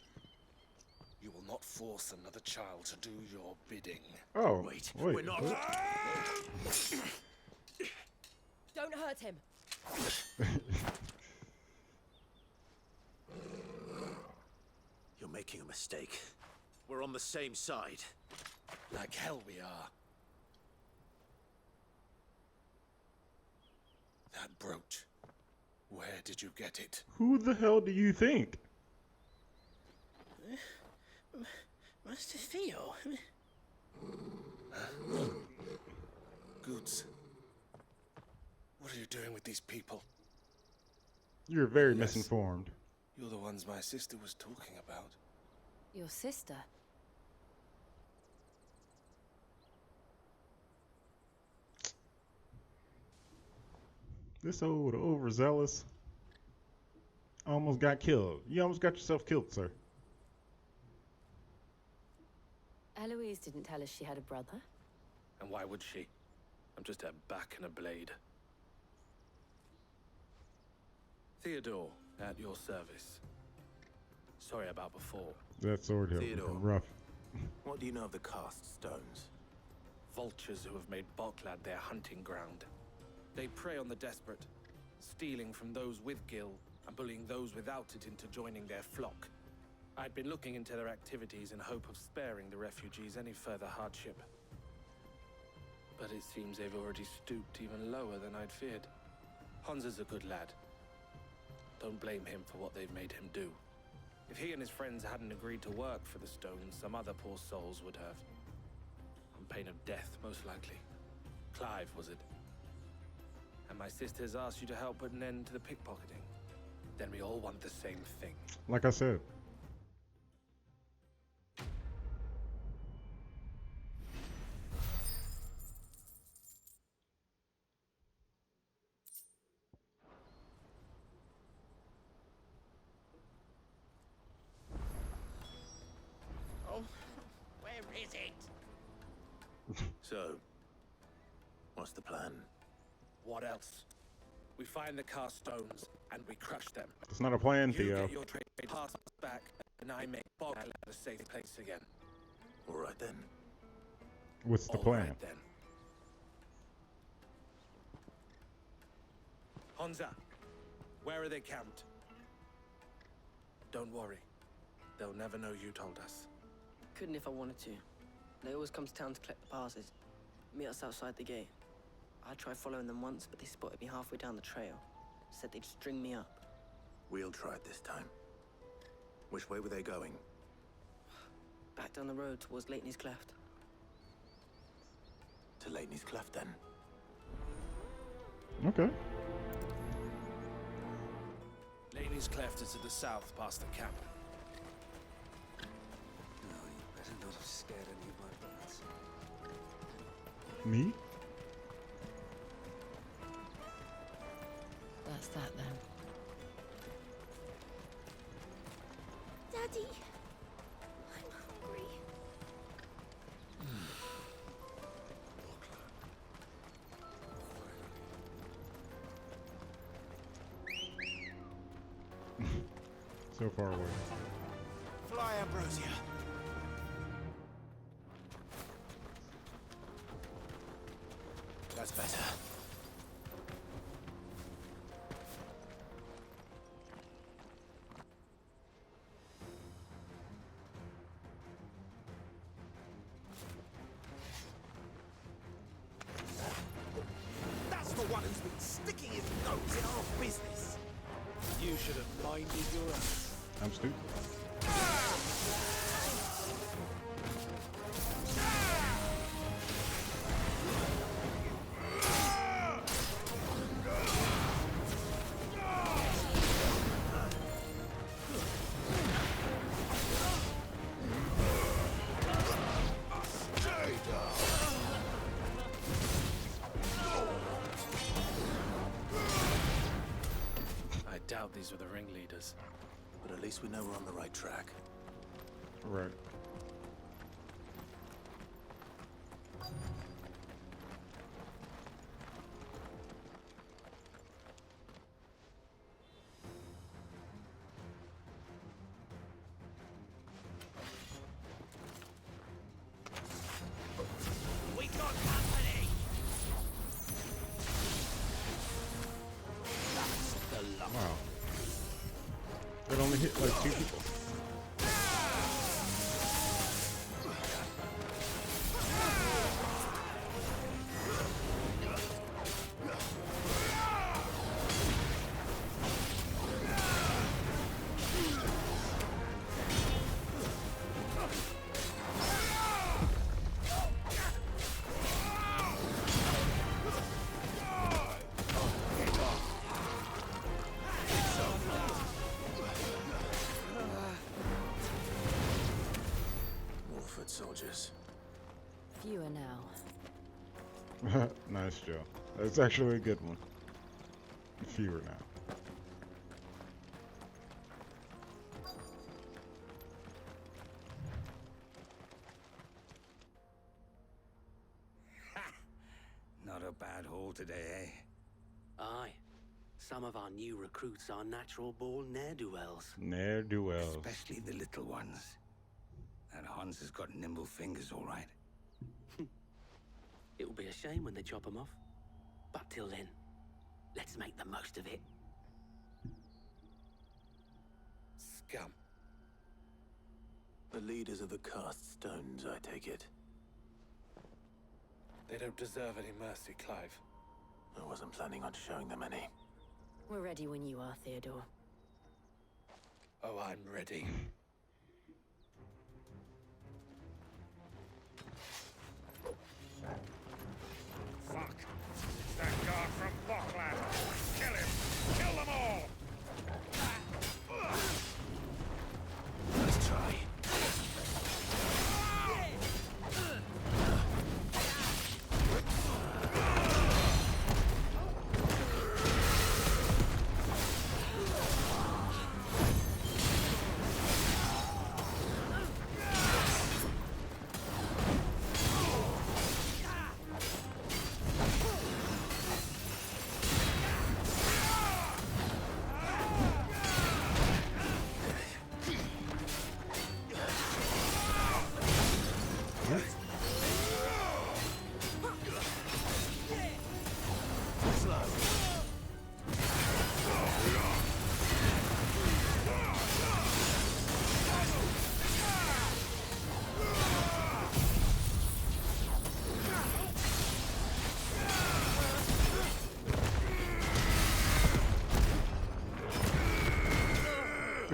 You will not force another child to do your bidding. Oh, wait. We're not. Don't hurt him. You're making a mistake. We're on the same side. Like hell we are. That brooch. Where did you get it? Who the hell do you think? Master Theo. Goots. What are you doing with these people? You're very misinformed. You're the ones my sister was talking about. Your sister? This old overzealous almost got killed. You almost got yourself killed, sir. Eloise didn't tell us she had a brother. And why would she? I'm just a back and a blade. Theodore, at your service. Sorry about before. That sword hilt Theodore. looking rough. What do you know of the cast stones? Vultures who have made Boklad their hunting ground. They prey on the desperate, stealing from those with gil and bullying those without it into joining their flock. I'd been looking into their activities in hope of sparing the refugees any further hardship. But it seems they've already stooped even lower than I'd feared. Hans is a good lad. Don't blame him for what they've made him do. If he and his friends hadn't agreed to work for the stones, some other poor souls would have. On pain of death, most likely. Clive, was it? And my sisters asked you to help put an end to the pickpocketing. Then we all want the same thing. Like I said. Oh, where is it? So, what's the plan? What else? We find the cast stones and we crush them. It's not a plan, You Theo. get your trade pass back, and I make Boglad a safe place again. All right then. What's the All plan? right, then. Hansa, where are they camped? Don't worry. They'll never know you told us. Couldn't if I wanted to. They always come to town to collect the passes. Meet us outside the gate. I tried following them once, but they spotted me halfway down the trail. Said they'd string me up. We'll try it this time. Which way were they going? Back down the road towards Leighton's Cleft. To Leighton's Cleft, then. Okay. Laney's Cleft is to the south, past the camp. No, you better not have scared any of my birds. Me? That's that then. Daddy, I'm hungry. So far away. Fly, Ambrosia. That's better. one who's been sticking his nose in our business. You should have minded your own. I'm stupid. I doubt these were the ringleaders. But at least we know we're on the right track. Right. We got company! That's the luck. Wow. It only hit like 2 people. Soldiers. Fewer now. Nice, Joe. That's actually a good one. Fewer now. Not a bad haul today, eh? Aye. Some of our new recruits are natural-born ne'er-do-wells. Ne'er-do-wells. Especially the little ones. That Hans has got nimble fingers, all right. It will be a shame when they chop them off. But till then, let's make the most of it. Scum. The leaders of the cast stones, I take it. They don't deserve any mercy, Clive. I wasn't planning on showing them any. We're ready when you are, Theodore. Oh, I'm ready. Fuck! It's that guard from Bockland! Kill him! Kill them all! Let's try.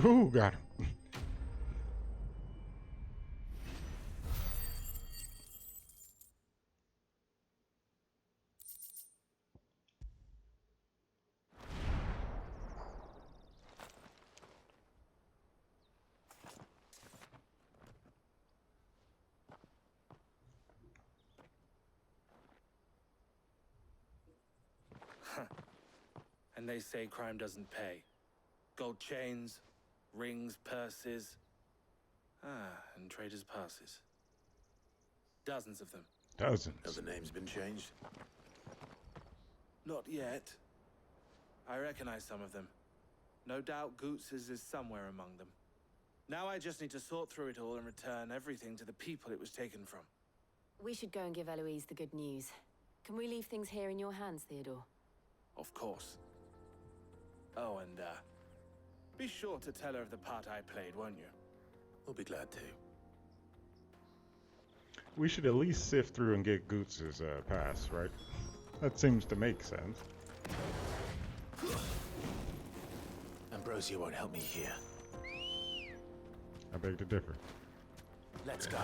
Ooh, got him. And they say crime doesn't pay. Gold chains, rings, purses. And traders' passes. Dozens of them. Dozens. Have the names been changed? Not yet. I recognize some of them. No doubt Goots's is somewhere among them. Now I just need to sort through it all and return everything to the people it was taken from. We should go and give Eloise the good news. Can we leave things here in your hands, Theodore? Of course. Oh, and, be sure to tell her of the part I played, won't you? We'll be glad to. We should at least sift through and get Goots's pass, right? That seems to make sense. Ambrosia won't help me here. I beg to differ. Let's go.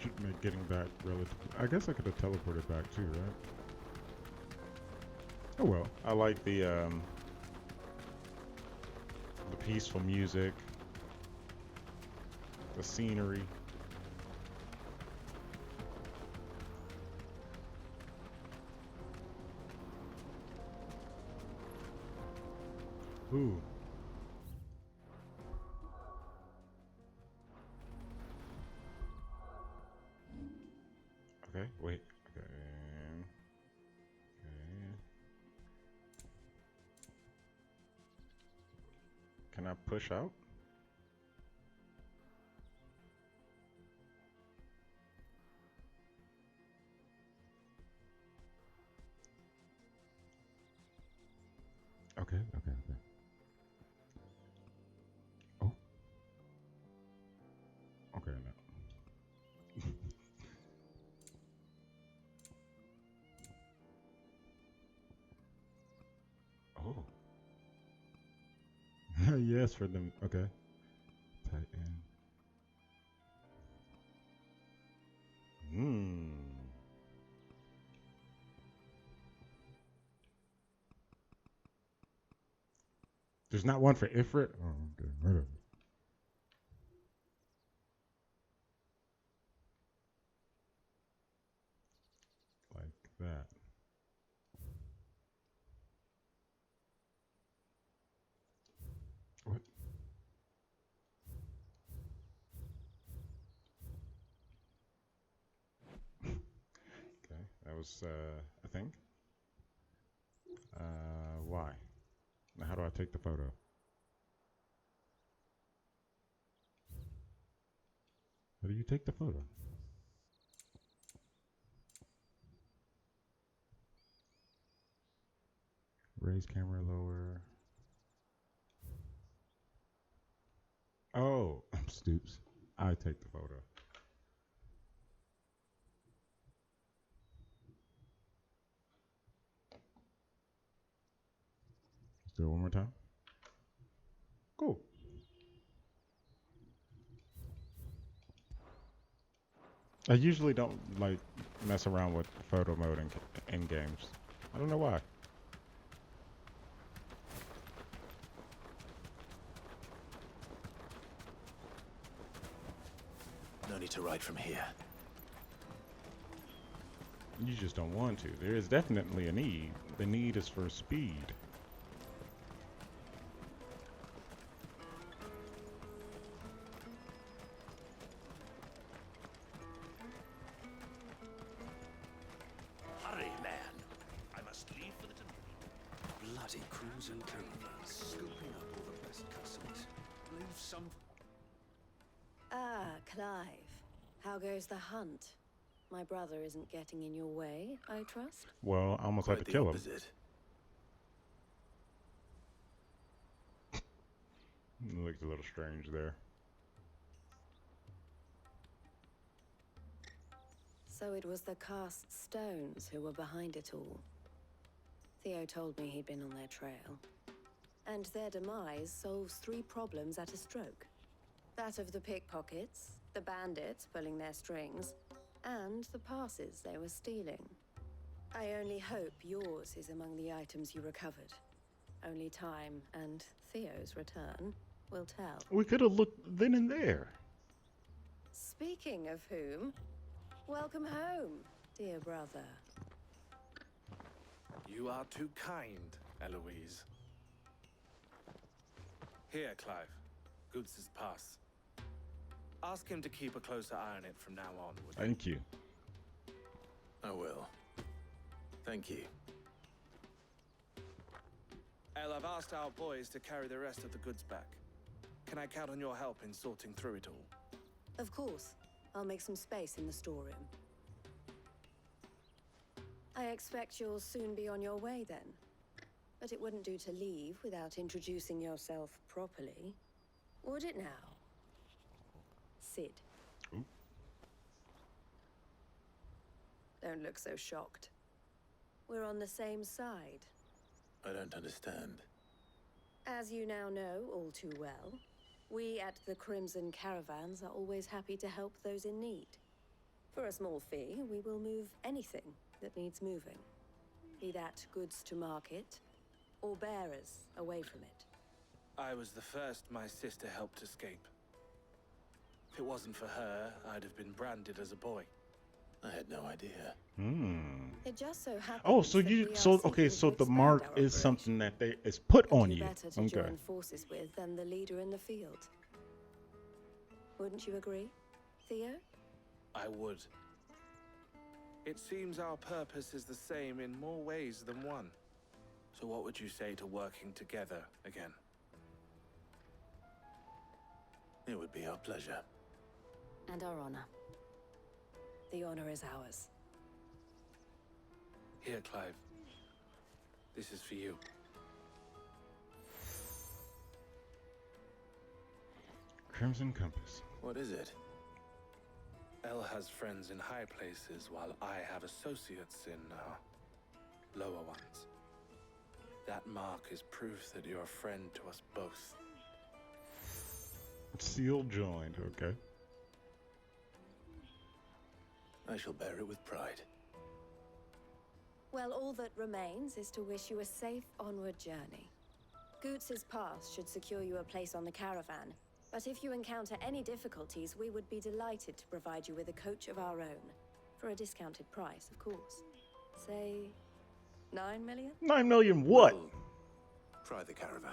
Should make getting back relatively. I guess I could have teleported back too, right? Oh well. I like the peaceful music, the scenery. Ooh. Okay, wait. Okay. Okay. Can I push out? Okay, okay, okay. Oh. Okay, no. Oh. Yes, for them. Okay. Tighten. Hmm. There's not one for Ifrit? Oh, okay. Whatever. Like that. What? Okay, that was a thing. Why? Now, how do I take the photo? How do you take the photo? Raise camera lower. Oh, I'm stoops. I take the photo. Let's do it one more time. Cool. I usually don't like mess around with photo mode in games. I don't know why. No need to ride from here. You just don't want to. There is definitely a need. The need is for speed. Hurry, man. I must leave for the bloody crews and caravans, scooping up all the best customers. Leave some. Ah, Clive. How goes the hunt? My brother isn't getting in your way, I trust? Well, I almost had to kill him. It looks a little strange there. So it was the cast stones who were behind it all. Theo told me he'd been on their trail. And their demise solves 3 problems at a stroke. That of the pickpockets, the bandits pulling their strings, and the passes they were stealing. I only hope yours is among the items you recovered. Only time and Theo's return will tell. We could have looked then and there. Speaking of whom, welcome home, dear brother. You are too kind, Eloise. Here, Clive. Goods' pass. Ask him to keep a closer eye on it from now on. Thank you. I will. Thank you. El, I've asked our boys to carry the rest of the goods back. Can I count on your help in sorting through it all? Of course. I'll make some space in the storeroom. I expect you'll soon be on your way then. But it wouldn't do to leave without introducing yourself properly. Would it now? Sid. Ooh. Don't look so shocked. We're on the same side. I don't understand. As you now know all too well, we at the Crimson Caravans are always happy to help those in need. For a small fee, we will move anything that needs moving. Be that goods to market, or bearers away from it. I was the first my sister helped escape. If it wasn't for her, I'd have been branded as a boy. I had no idea. It just so happens. Oh, so that you we are so seeking okay, to so the expand mark our is operation. something that is put on Who you. better to join forces with than the leader in the field? Wouldn't you agree, Theo? I would. It seems our purpose is the same in more ways than one. So what would you say to working together again? It would be our pleasure. And our honor. The honor is ours. Here, Clive. This is for you. Crimson Compass. What is it? Elle has friends in high places, while I have associates in lower ones. That mark is proof that you're a friend to us both. Seal joined, okay. I shall bear it with pride. Well, all that remains is to wish you a safe onward journey. Goots's pass should secure you a place on the caravan, but if you encounter any difficulties, we would be delighted to provide you with a coach of our own. For a discounted price, of course. Say, 9 million? 9 million what? We'll try the caravan.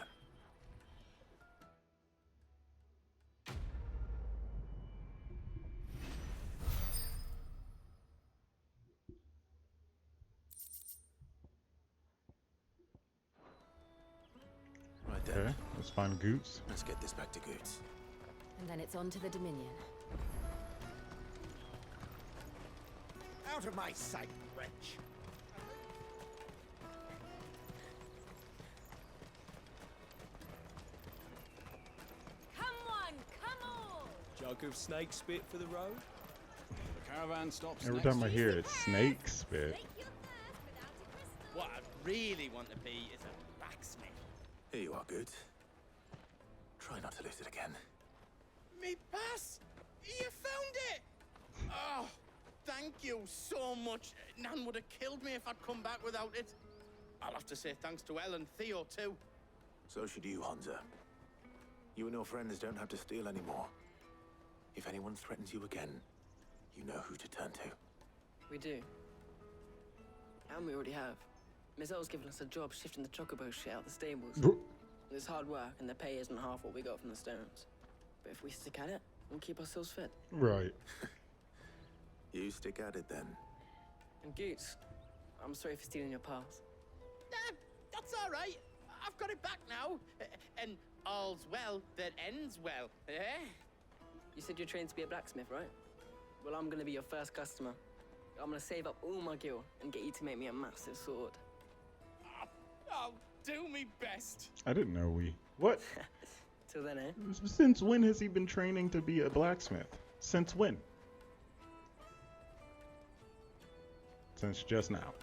Right then. Okay, let's find Goots. Let's get this back to Goots. And then it's on to the Dominion. Out of my sight, wretch! Come on, come on! Jug of snake spit for the road? The caravan stops Every next time I hear it, snake spit. What I really want to be is a blacksmith. Here you are, Goots. Try not to lose it again. Me pass! You found it! Oh, thank you so much. Nan would have killed me if I'd come back without it. I'll have to say thanks to Elle and Theo, too. So should you, Hansa. You and your friends don't have to steal anymore. If anyone threatens you again, you know who to turn to. We do. And we already have. Miss L's given us a job shifting the chocobo shit out the stables. It's hard work, and the pay isn't half what we got from the stones. But if we stick at it, we'll keep ourselves fit. Right. You stick at it then. And Goots, I'm sorry for stealing your pass. Nah, that's all right. I've got it back now. And all's well that ends well, eh? You said you're trained to be a blacksmith, right? Well, I'm gonna be your first customer. I'm gonna save up all my gil and get you to make me a massive sword. I'll do me best. I didn't know we. What? Till then, eh? Since when has he been training to be a blacksmith? Since when? Since just now.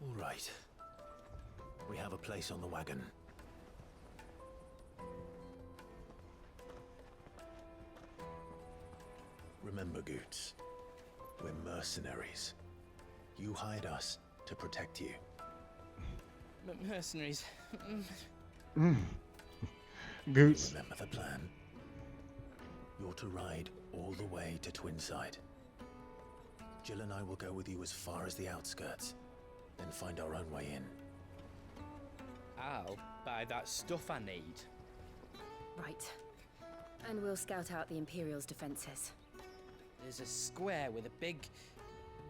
All right. We have a place on the wagon. Remember, Goots, we're mercenaries. You hired us to protect you. Mercenaries. Goots. Remember the plan? You're to ride all the way to Twinside. Jill and I will go with you as far as the outskirts, then find our own way in. I'll buy that stuff I need. Right. And we'll scout out the Imperial's defenses. There's a square with a big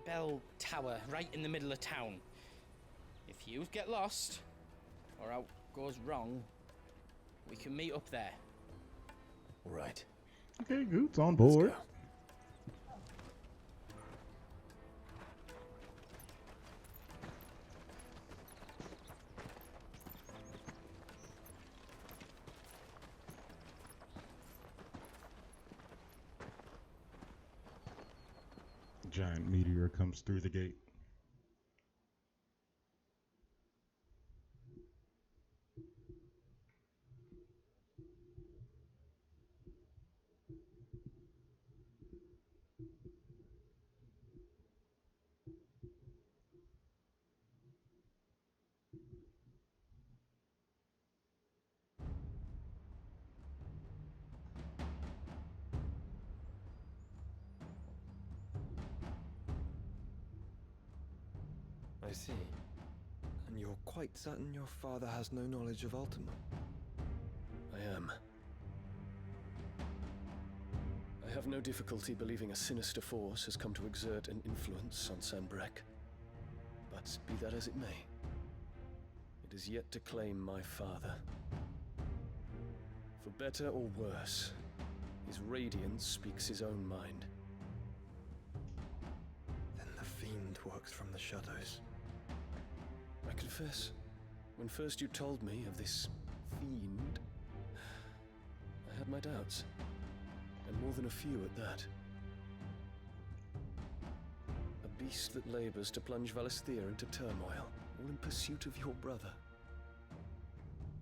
bell tower right in the middle of town. If you get lost, or out goes wrong, we can meet up there. All right. Okay, Goot's on board. Giant meteor comes through the gate. I see. And you're quite certain your father has no knowledge of Ultima? I am. I have no difficulty believing a sinister force has come to exert an influence on Sanbreque. But be that as it may, it is yet to claim my father. For better or worse, his radiance speaks his own mind. Then the fiend works from the shadows. I confess, when first you told me of this fiend, I had my doubts, and more than a few at that. A beast that labors to plunge Valisthea into turmoil, all in pursuit of your brother.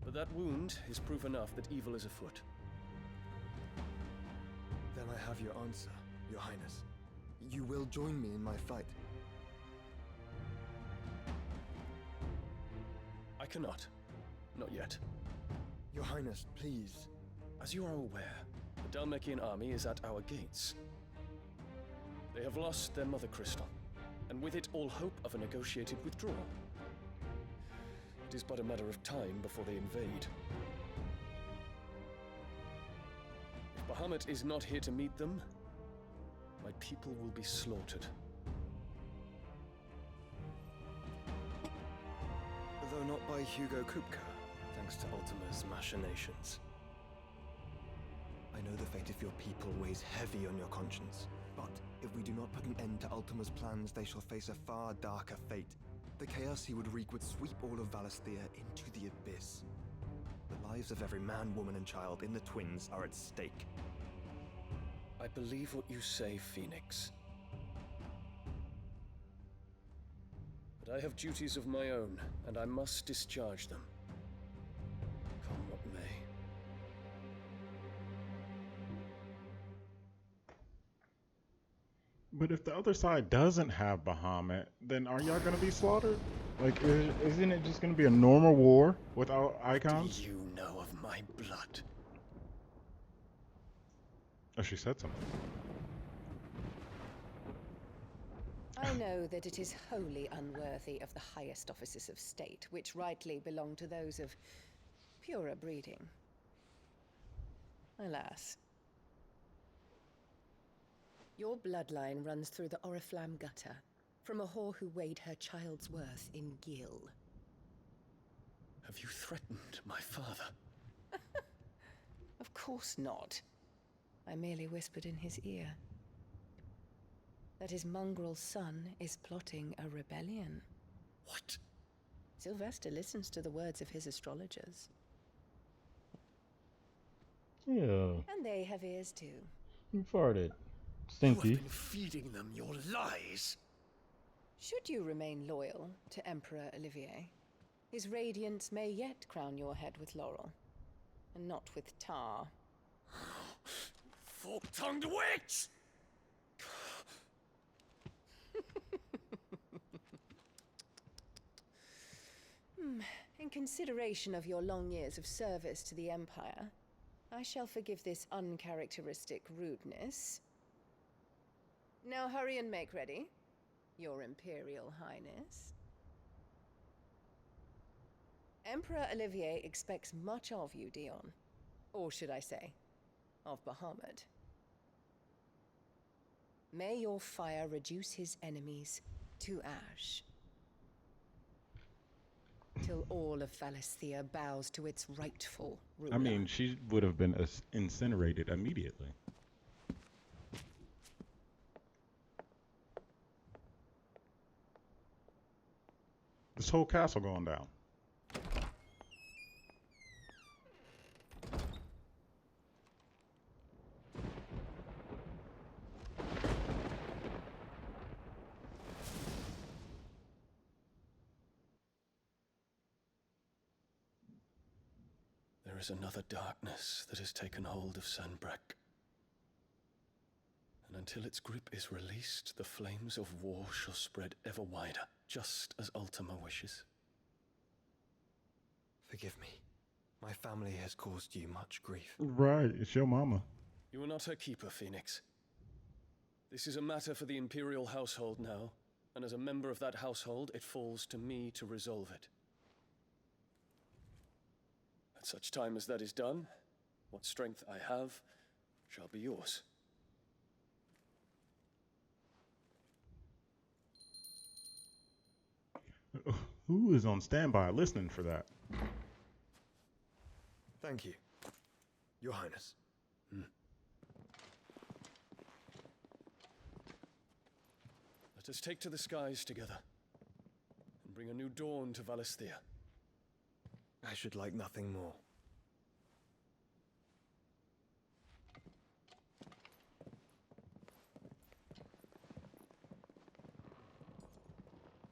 But that wound is proof enough that evil is afoot. Then I have your answer, Your Highness. You will join me in my fight. I cannot. Not yet. Your Highness, please. As you are aware, the Dhalmekian army is at our gates. They have lost their mother crystal, and with it all hope of a negotiated withdrawal. It is but a matter of time before they invade. If Bahamut is not here to meet them, my people will be slaughtered. Though not by Hugo Kupka, thanks to Ultima's machinations. I know the fate of your people weighs heavy on your conscience, but if we do not put an end to Ultima's plans, they shall face a far darker fate. The chaos he would wreak would sweep all of Valisthea into the abyss. The lives of every man, woman, and child in the Twins are at stake. I believe what you say, Phoenix. But I have duties of my own, and I must discharge them. Come what may. But if the other side doesn't have Bahamut, then are y'all gonna be slaughtered? Like, isn't it just gonna be a normal war without icons? Do you know of my blood? Oh, she said something. I know that it is wholly unworthy of the highest offices of state, which rightly belong to those of purer breeding. Alas. Your bloodline runs through the Oriflamme gutter, from a whore who weighed her child's worth in gil. Have you threatened my father? Of course not. I merely whispered in his ear that his mongrel son is plotting a rebellion. What? Sylvester listens to the words of his astrologers. Yeah. And they have ears too. You farted. Stinky. You have been feeding them your lies. Should you remain loyal to Emperor Olivier, his radiance may yet crown your head with laurel, and not with tar. Fork-tongued witch! In consideration of your long years of service to the Empire, I shall forgive this uncharacteristic rudeness. Now hurry and make ready, Your Imperial Highness. Emperor Olivier expects much of you, Dion. Or should I say, of Bahamut. May your fire reduce his enemies to ash. Till all of Valisthea bows to its rightful ruler. I mean, she would have been incinerated immediately. This whole castle going down. There is another darkness that has taken hold of Sanbreque. And until its grip is released, the flames of war shall spread ever wider, just as Ultima wishes. Forgive me. My family has caused you much grief. Right, it's your mama. You are not her keeper, Phoenix. This is a matter for the Imperial household now, and as a member of that household, it falls to me to resolve it. At such time as that is done, what strength I have shall be yours. Who is on standby listening for that? Thank you, Your Highness. Let us take to the skies together, and bring a new dawn to Valisthea. I should like nothing more.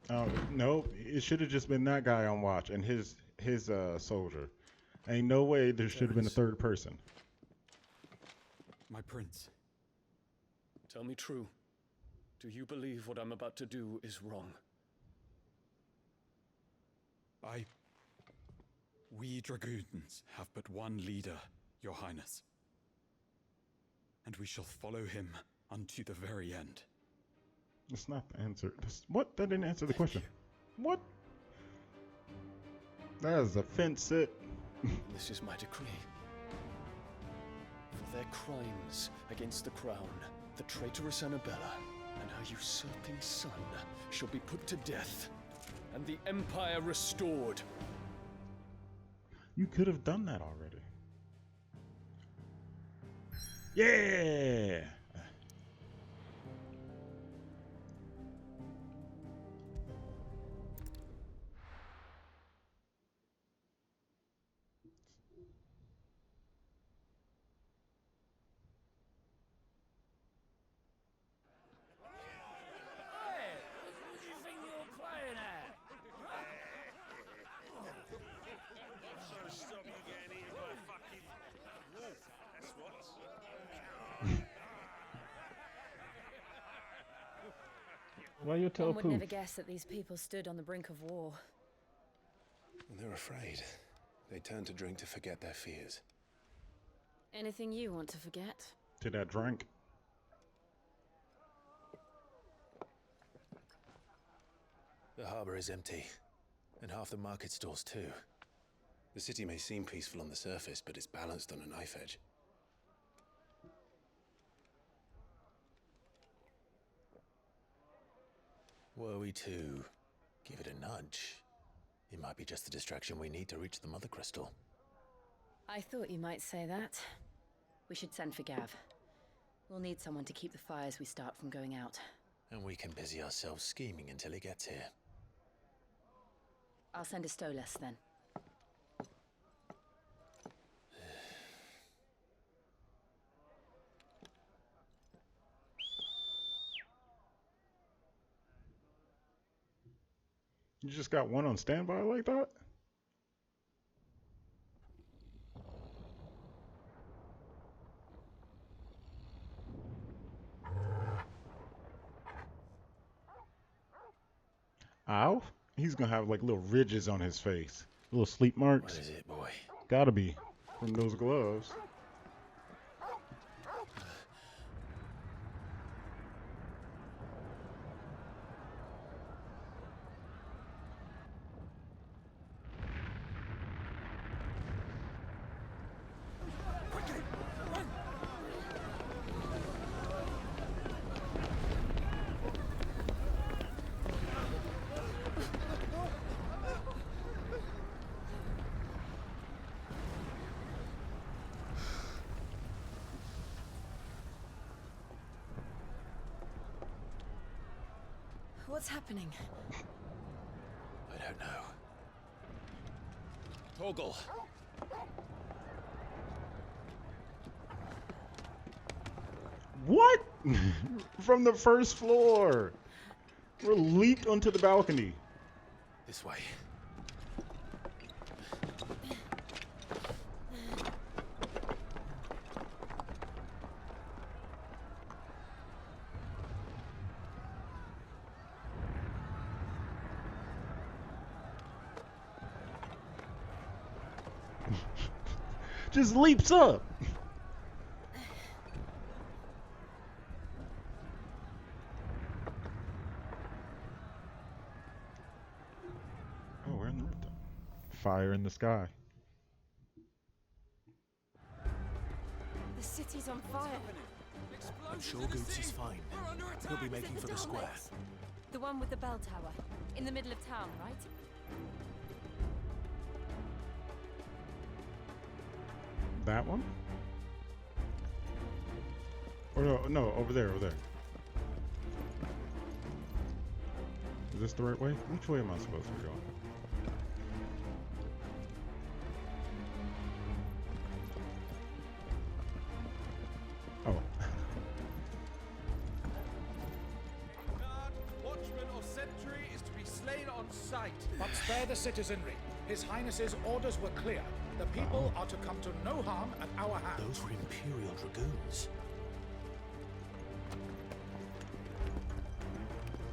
Oh no! It should have just been that guy on watch and his soldier. Ain't no way there should have been a third person. My prince. Tell me true. Do you believe what I'm about to do is wrong? We dragoons have but one leader, Your Highness. And we shall follow him unto the very end. That's not the answer. What? That didn't answer the question. What? That is offensive. This is my decree. For their crimes against the crown, the traitorous Annabella and her usurping son shall be put to death, and the Empire restored. You could have done that already. Yeah! Why you tell One would never Poof? guess that these people stood on the brink of war. They're afraid. They turn to drink to forget their fears. Anything you want to forget? To that drink. The harbor is empty, and half the market stalls too. The city may seem peaceful on the surface, but it's balanced on a knife edge. Were we to give it a nudge, it might be just the distraction we need to reach the Mother Crystal. I thought you might say that. We should send for Gav. We'll need someone to keep the fires we start from going out. And we can busy ourselves scheming until he gets here. I'll send a Stolas then. You just got one on standby like that? Ow? He's gonna have like little ridges on his face. Little sleep marks. What is it, boy? Gotta be. From those gloves. What's happening? I I don't know. Torgal. What? From the first floor. We're leaped onto the balcony. This way. Just leaps up. Oh, we're in the fire in the sky. The city's on fire. I'm sure Goots is fine. He'll be making for the square. The one with the bell tower. In the middle of town, right? That one? Or no, over there, over there. Is this the right way? Which way am I supposed to be going? Oh. Watchman or sentry is to be slain on sight. But spare the citizenry. His Highness's orders were clear. The people are to come to no harm at our hands. Those were Imperial Dragoons.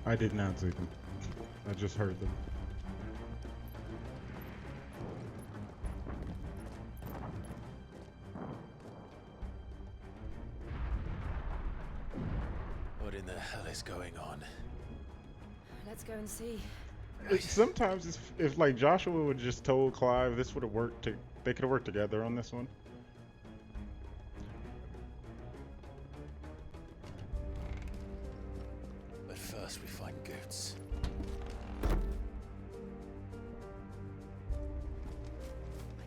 I did not see them. I just heard them. What in the hell is going on? Let's go and see. Sometimes if like Joshua would just told Clive this would have worked, they could have worked together on this one. But first we find Goots. I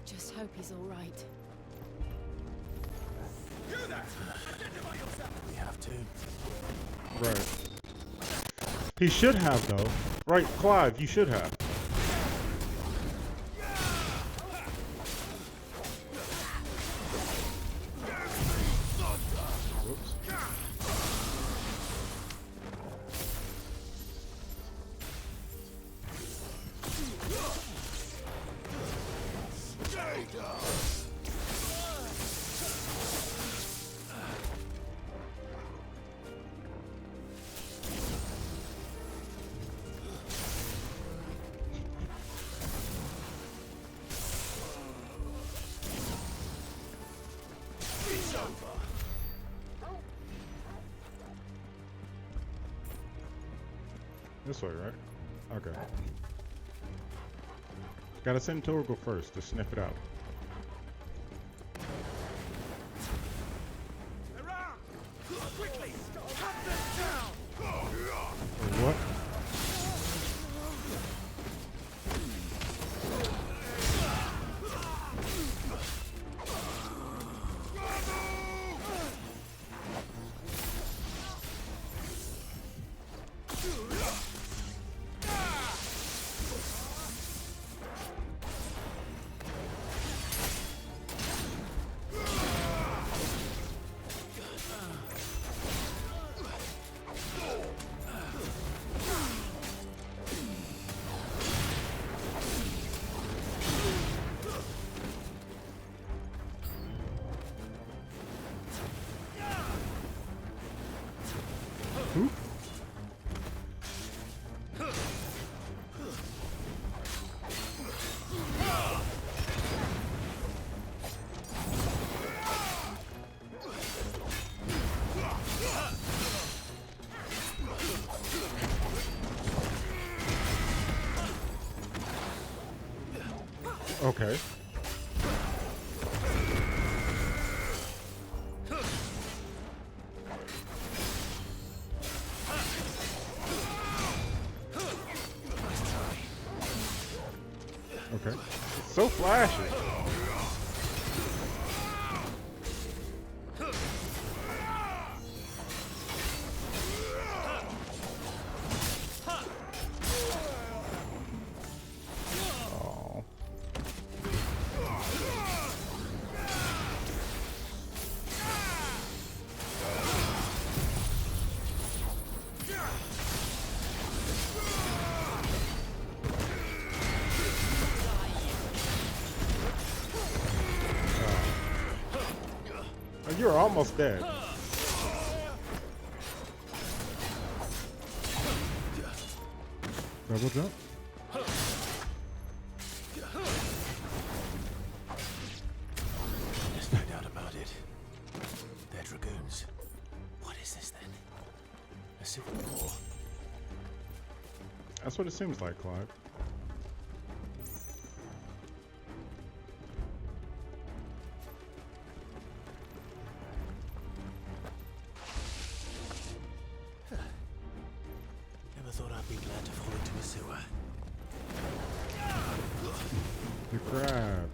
just hope he's all right. You there! Identify yourself! We have to. Right. He should have though. Right, Clive, you should have. This way, right? Okay. Gotta send Torgal first to sniff it out. Quickly! Hunt them down! What? Who? Okay. Okay. It's so flashy. You are almost dead. Double jump. There's no doubt about it. They're dragoons. What is this then? A civil war? That's what it seems like, Clive. Never thought I'd be glad to fall into a sewer. The crab.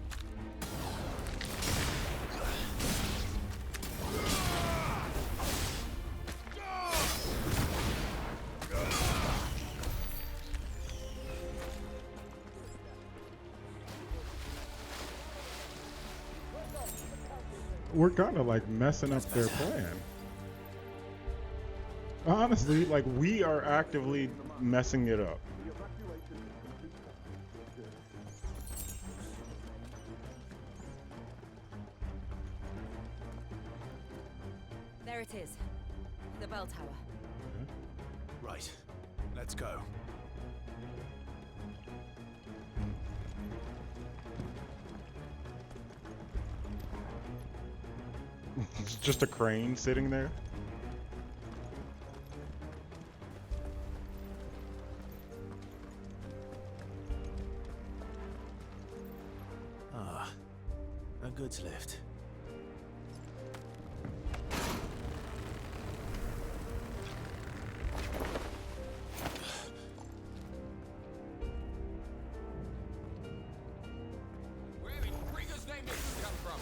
We're kind of like messing up their plan. Honestly, like we are actively messing it up. There it is. The bell tower. Right. Let's go. It's just a crane sitting there. Ah, a goods lift. Where in Krieger's name did you come from?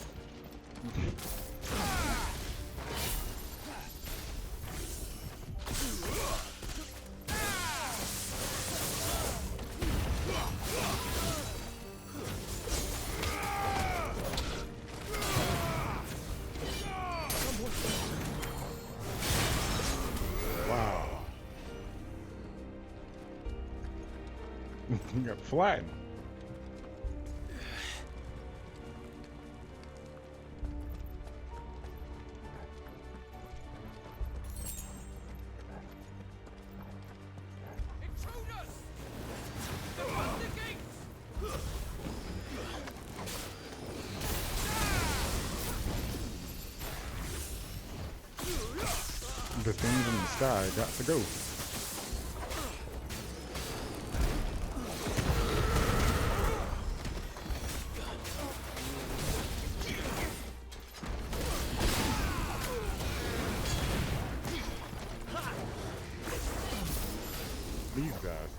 Wow. You got flattened. Intruders! Defend the gates! The things in the sky got to go. These guys.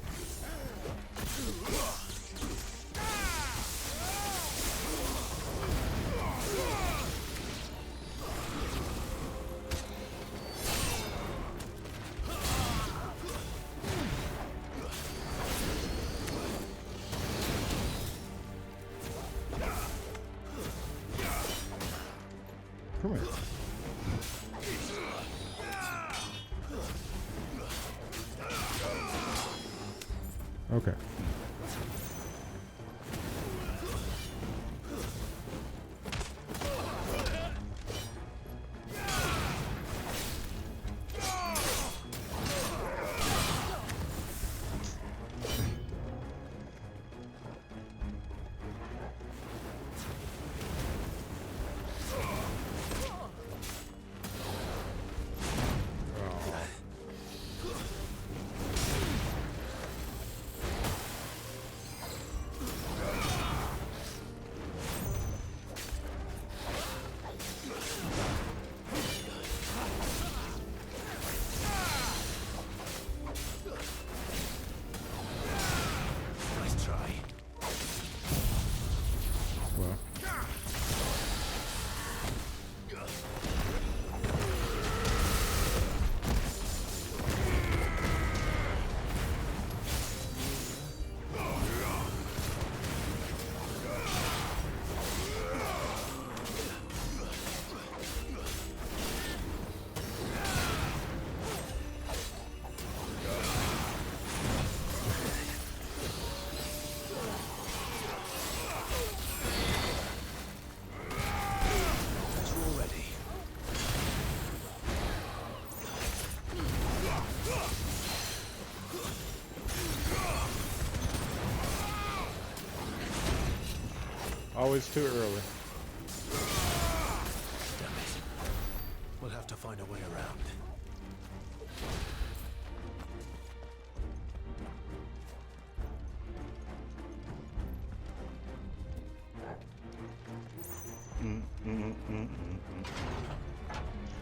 Come here. Okay. Always too early. Damn it. We'll have to find a way around.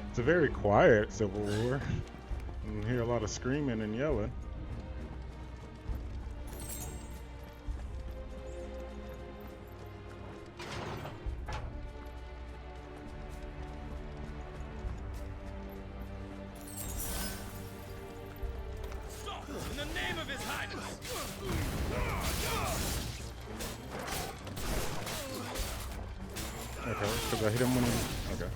It's a very quiet Civil War. You hear a lot of screaming and yelling. Stop! In the name of His Highness! Okay, because I hit him when he... Okay.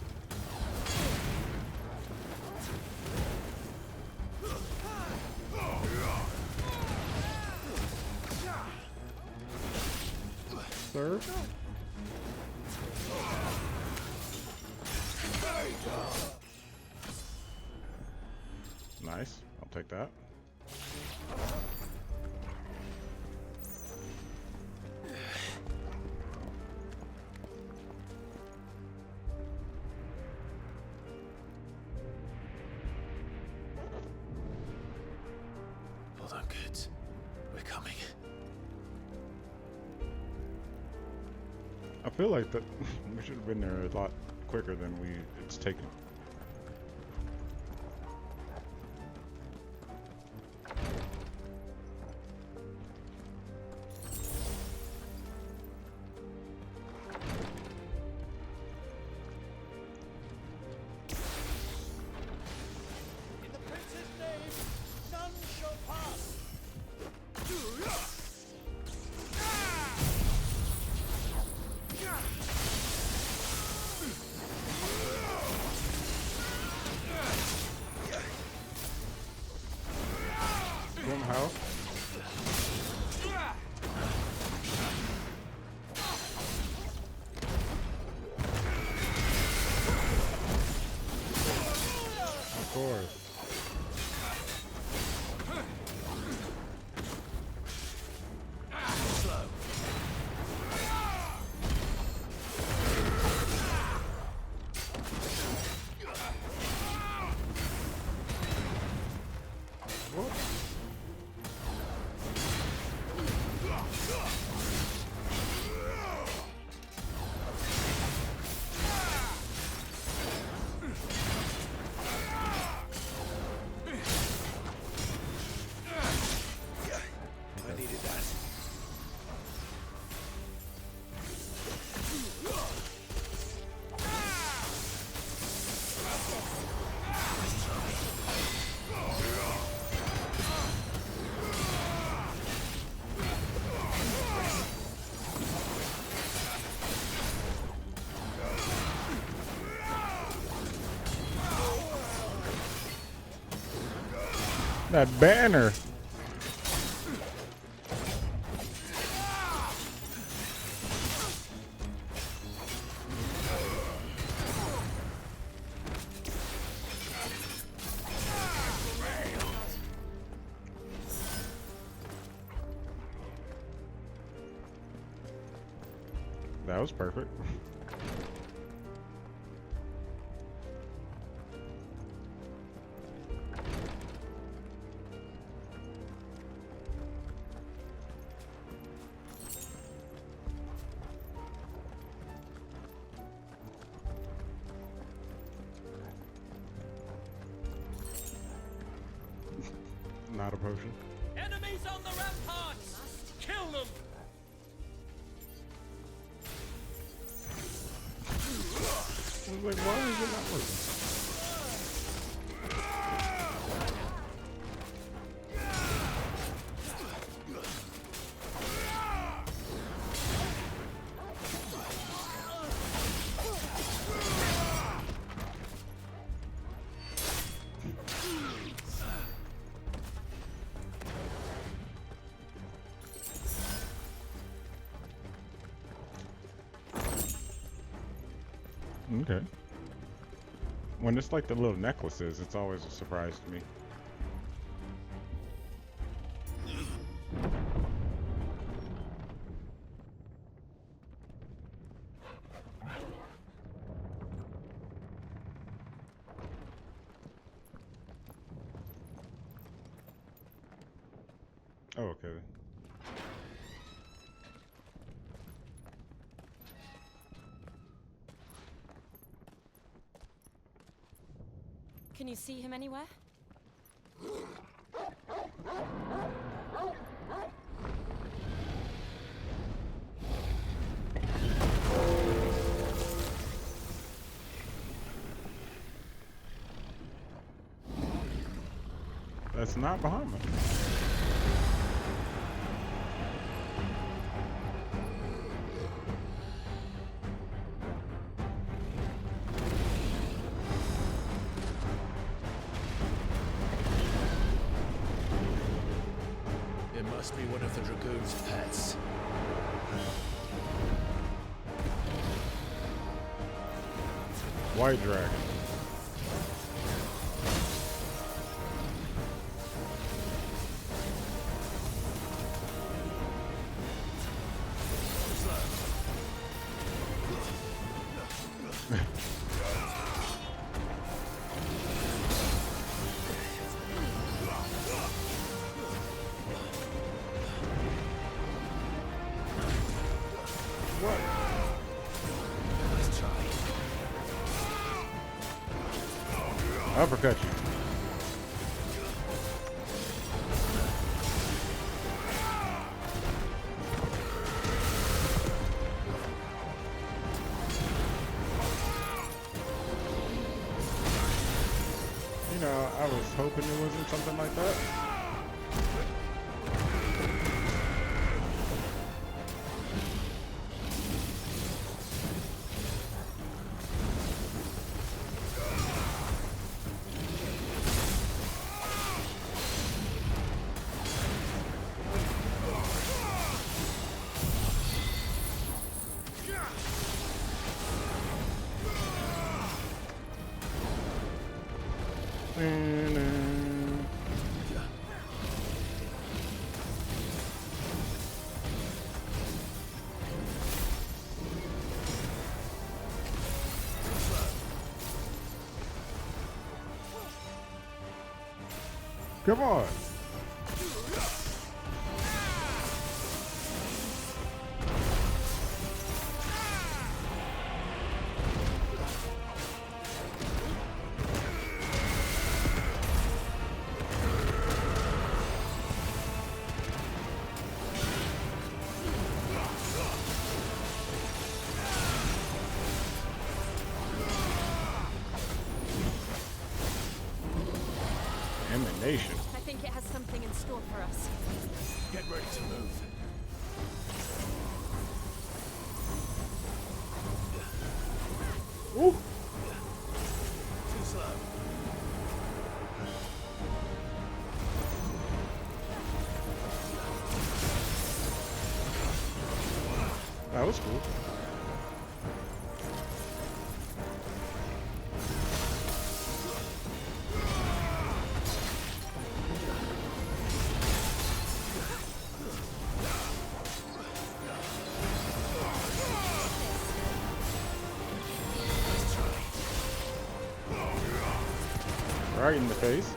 Sir? Nice. I'll take that. Hold on, kids. We're coming. I feel like that we should have been there a lot quicker than it's taken. In the prince's name, none shall pass. Somehow. Of course. I needed that. That banner. That was perfect. Not a potion. Enemies on the ramparts! Kill them! I was like, why is it not working? Okay. When it's like the little necklaces, it's always a surprise to me. Oh, okay. Can you see him anywhere? That's not behind me. It must be one of the Dragoon's pets. White dragon. Uppercut you. You know, I was hoping it wasn't something like that. Come on. Emanation. I think it has something in store for us. Get ready to move. Ooh. Too slow. That was cool. Right in the face.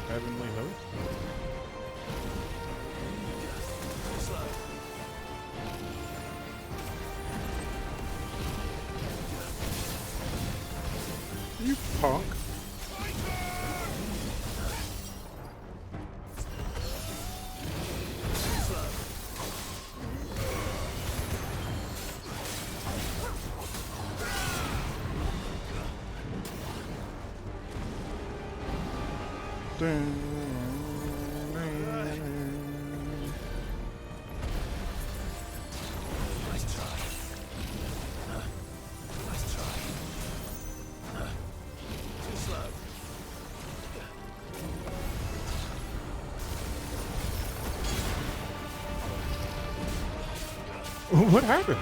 Heavenly host. You punk. What happened?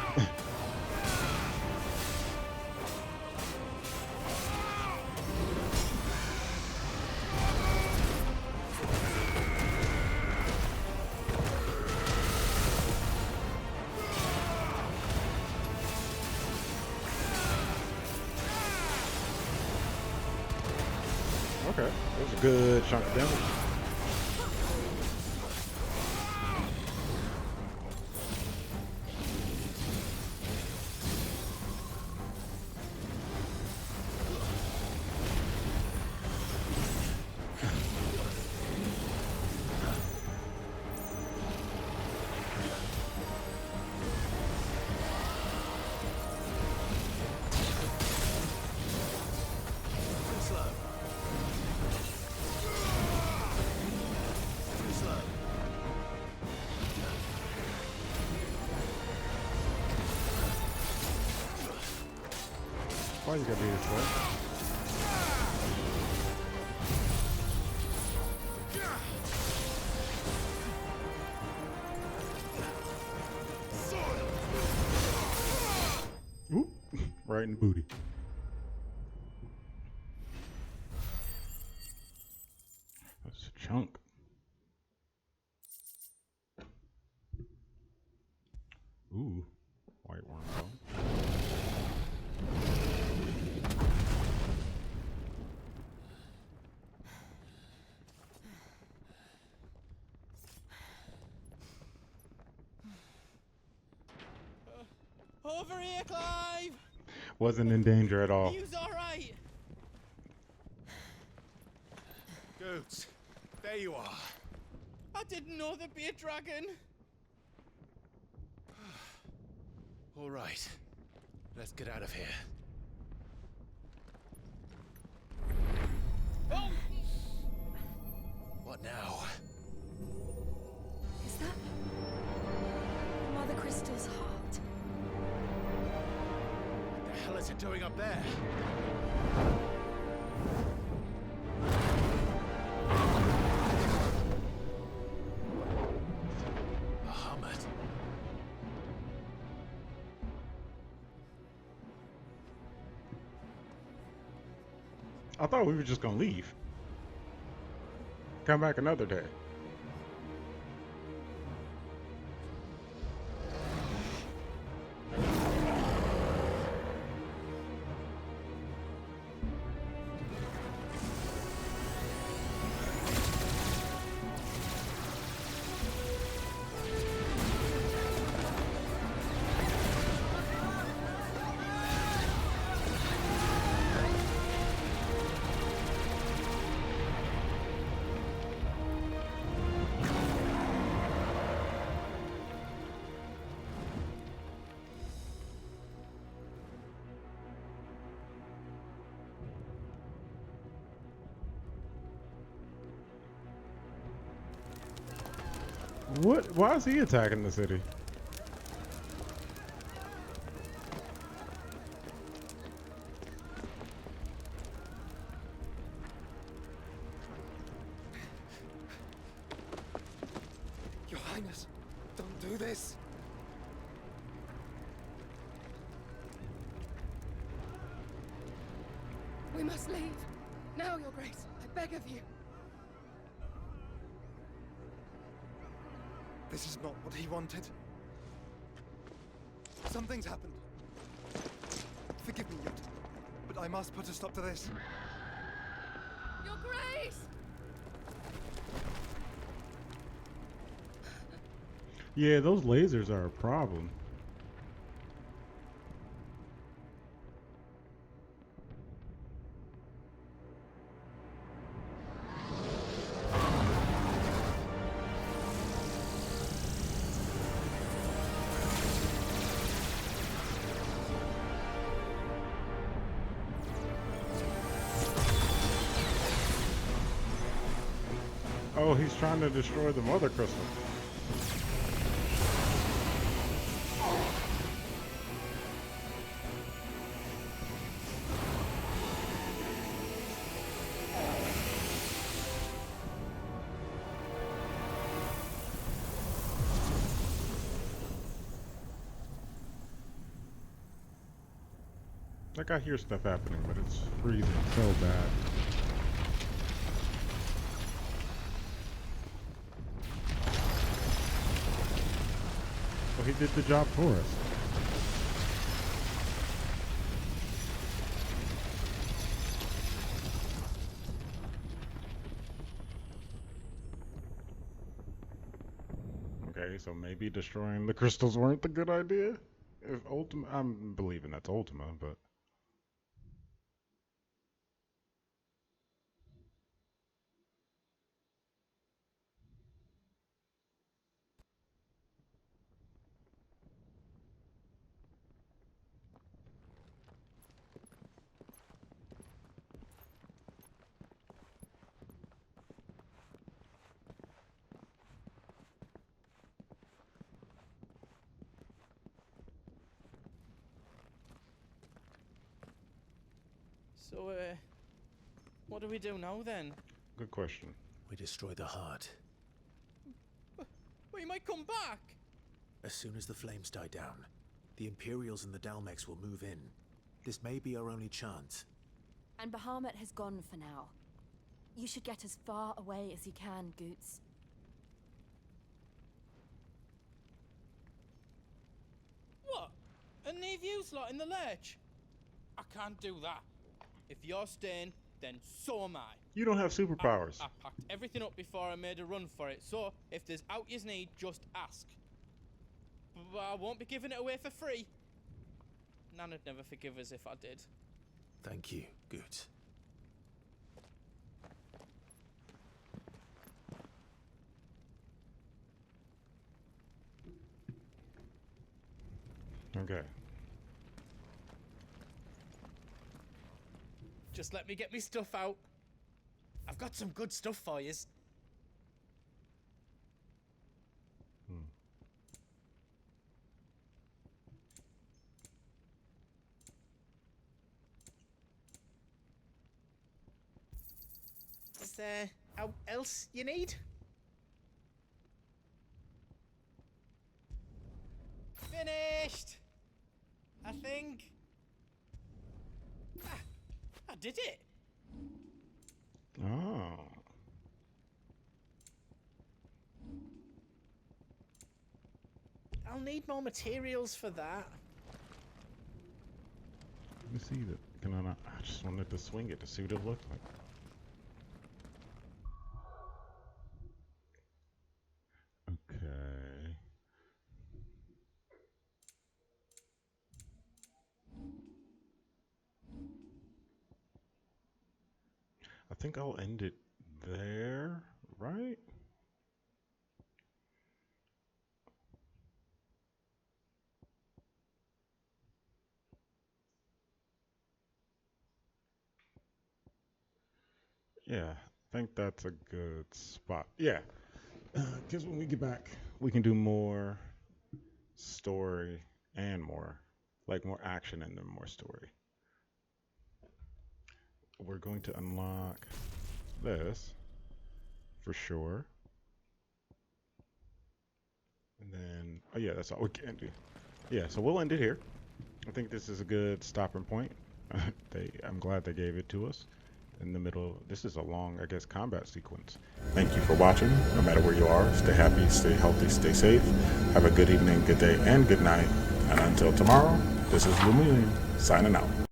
good chunk of damage. Why you gotta be this way? Oop, right in the booty. That's a chunk. Ooh, white worm bone. Over here, Clive! Wasn't in danger at all. He was alright! Goats, there you are. I didn't know there'd be a dragon. All right, let's get out of here. Oh! What now? Is that Mother Crystal's heart? What the hell is it doing up there? Muhammad. I thought we were just gonna leave. Come back another day. What? Why is he attacking the city? Your Highness, don't do this. We must leave. Now, Your Grace. I beg of you. This is not what he wanted. Something's happened. Forgive me, Yut, but I must put a stop to this. Your Grace! Yeah, those lasers are a problem. Oh, he's trying to destroy the Mother Crystal. Like, I hear stuff happening, but it's freezing so bad. Well, he did the job for us. Okay, so maybe destroying the crystals weren't the good idea? If Ultima, I'm believing that's Ultima, but... So, what do we do now then? Good question. We destroy the heart. Well, you might come back! As soon as the flames die down, the Imperials and the Dalmex will move in. This may be our only chance. And Bahamut has gone for now. You should get as far away as you can, Goots. What? And leave you lot in the lurch? I can't do that. If you're staying, then so am I. You don't have superpowers. I packed everything up before I made a run for it, so if there's out you need, just ask. But I won't be giving it away for free. Nana'd never forgive us if I did. Thank you, Goots. Okay. Just let me get me stuff out. I've got some good stuff for yous. Is there else you need? Finished! I think. I did it! Oh. I'll need more materials for that. Let me see that. Can I not? I just wanted to swing it to see what it looked like. Okay. I think I'll end it there, right? Yeah, I think that's a good spot. Yeah, because when we get back, we can do more story and more action and then more story. We're going to unlock this for sure. And then, oh yeah, that's all we can do. Yeah, so we'll end it here. I think this is a good stopping point. I'm glad they gave it to us in the middle. This is a long, I guess, combat sequence. Thank you for watching. No matter where you are, stay happy, stay healthy, stay safe. Have a good evening, good day, and good night. And until tomorrow, this is Lumillion signing out.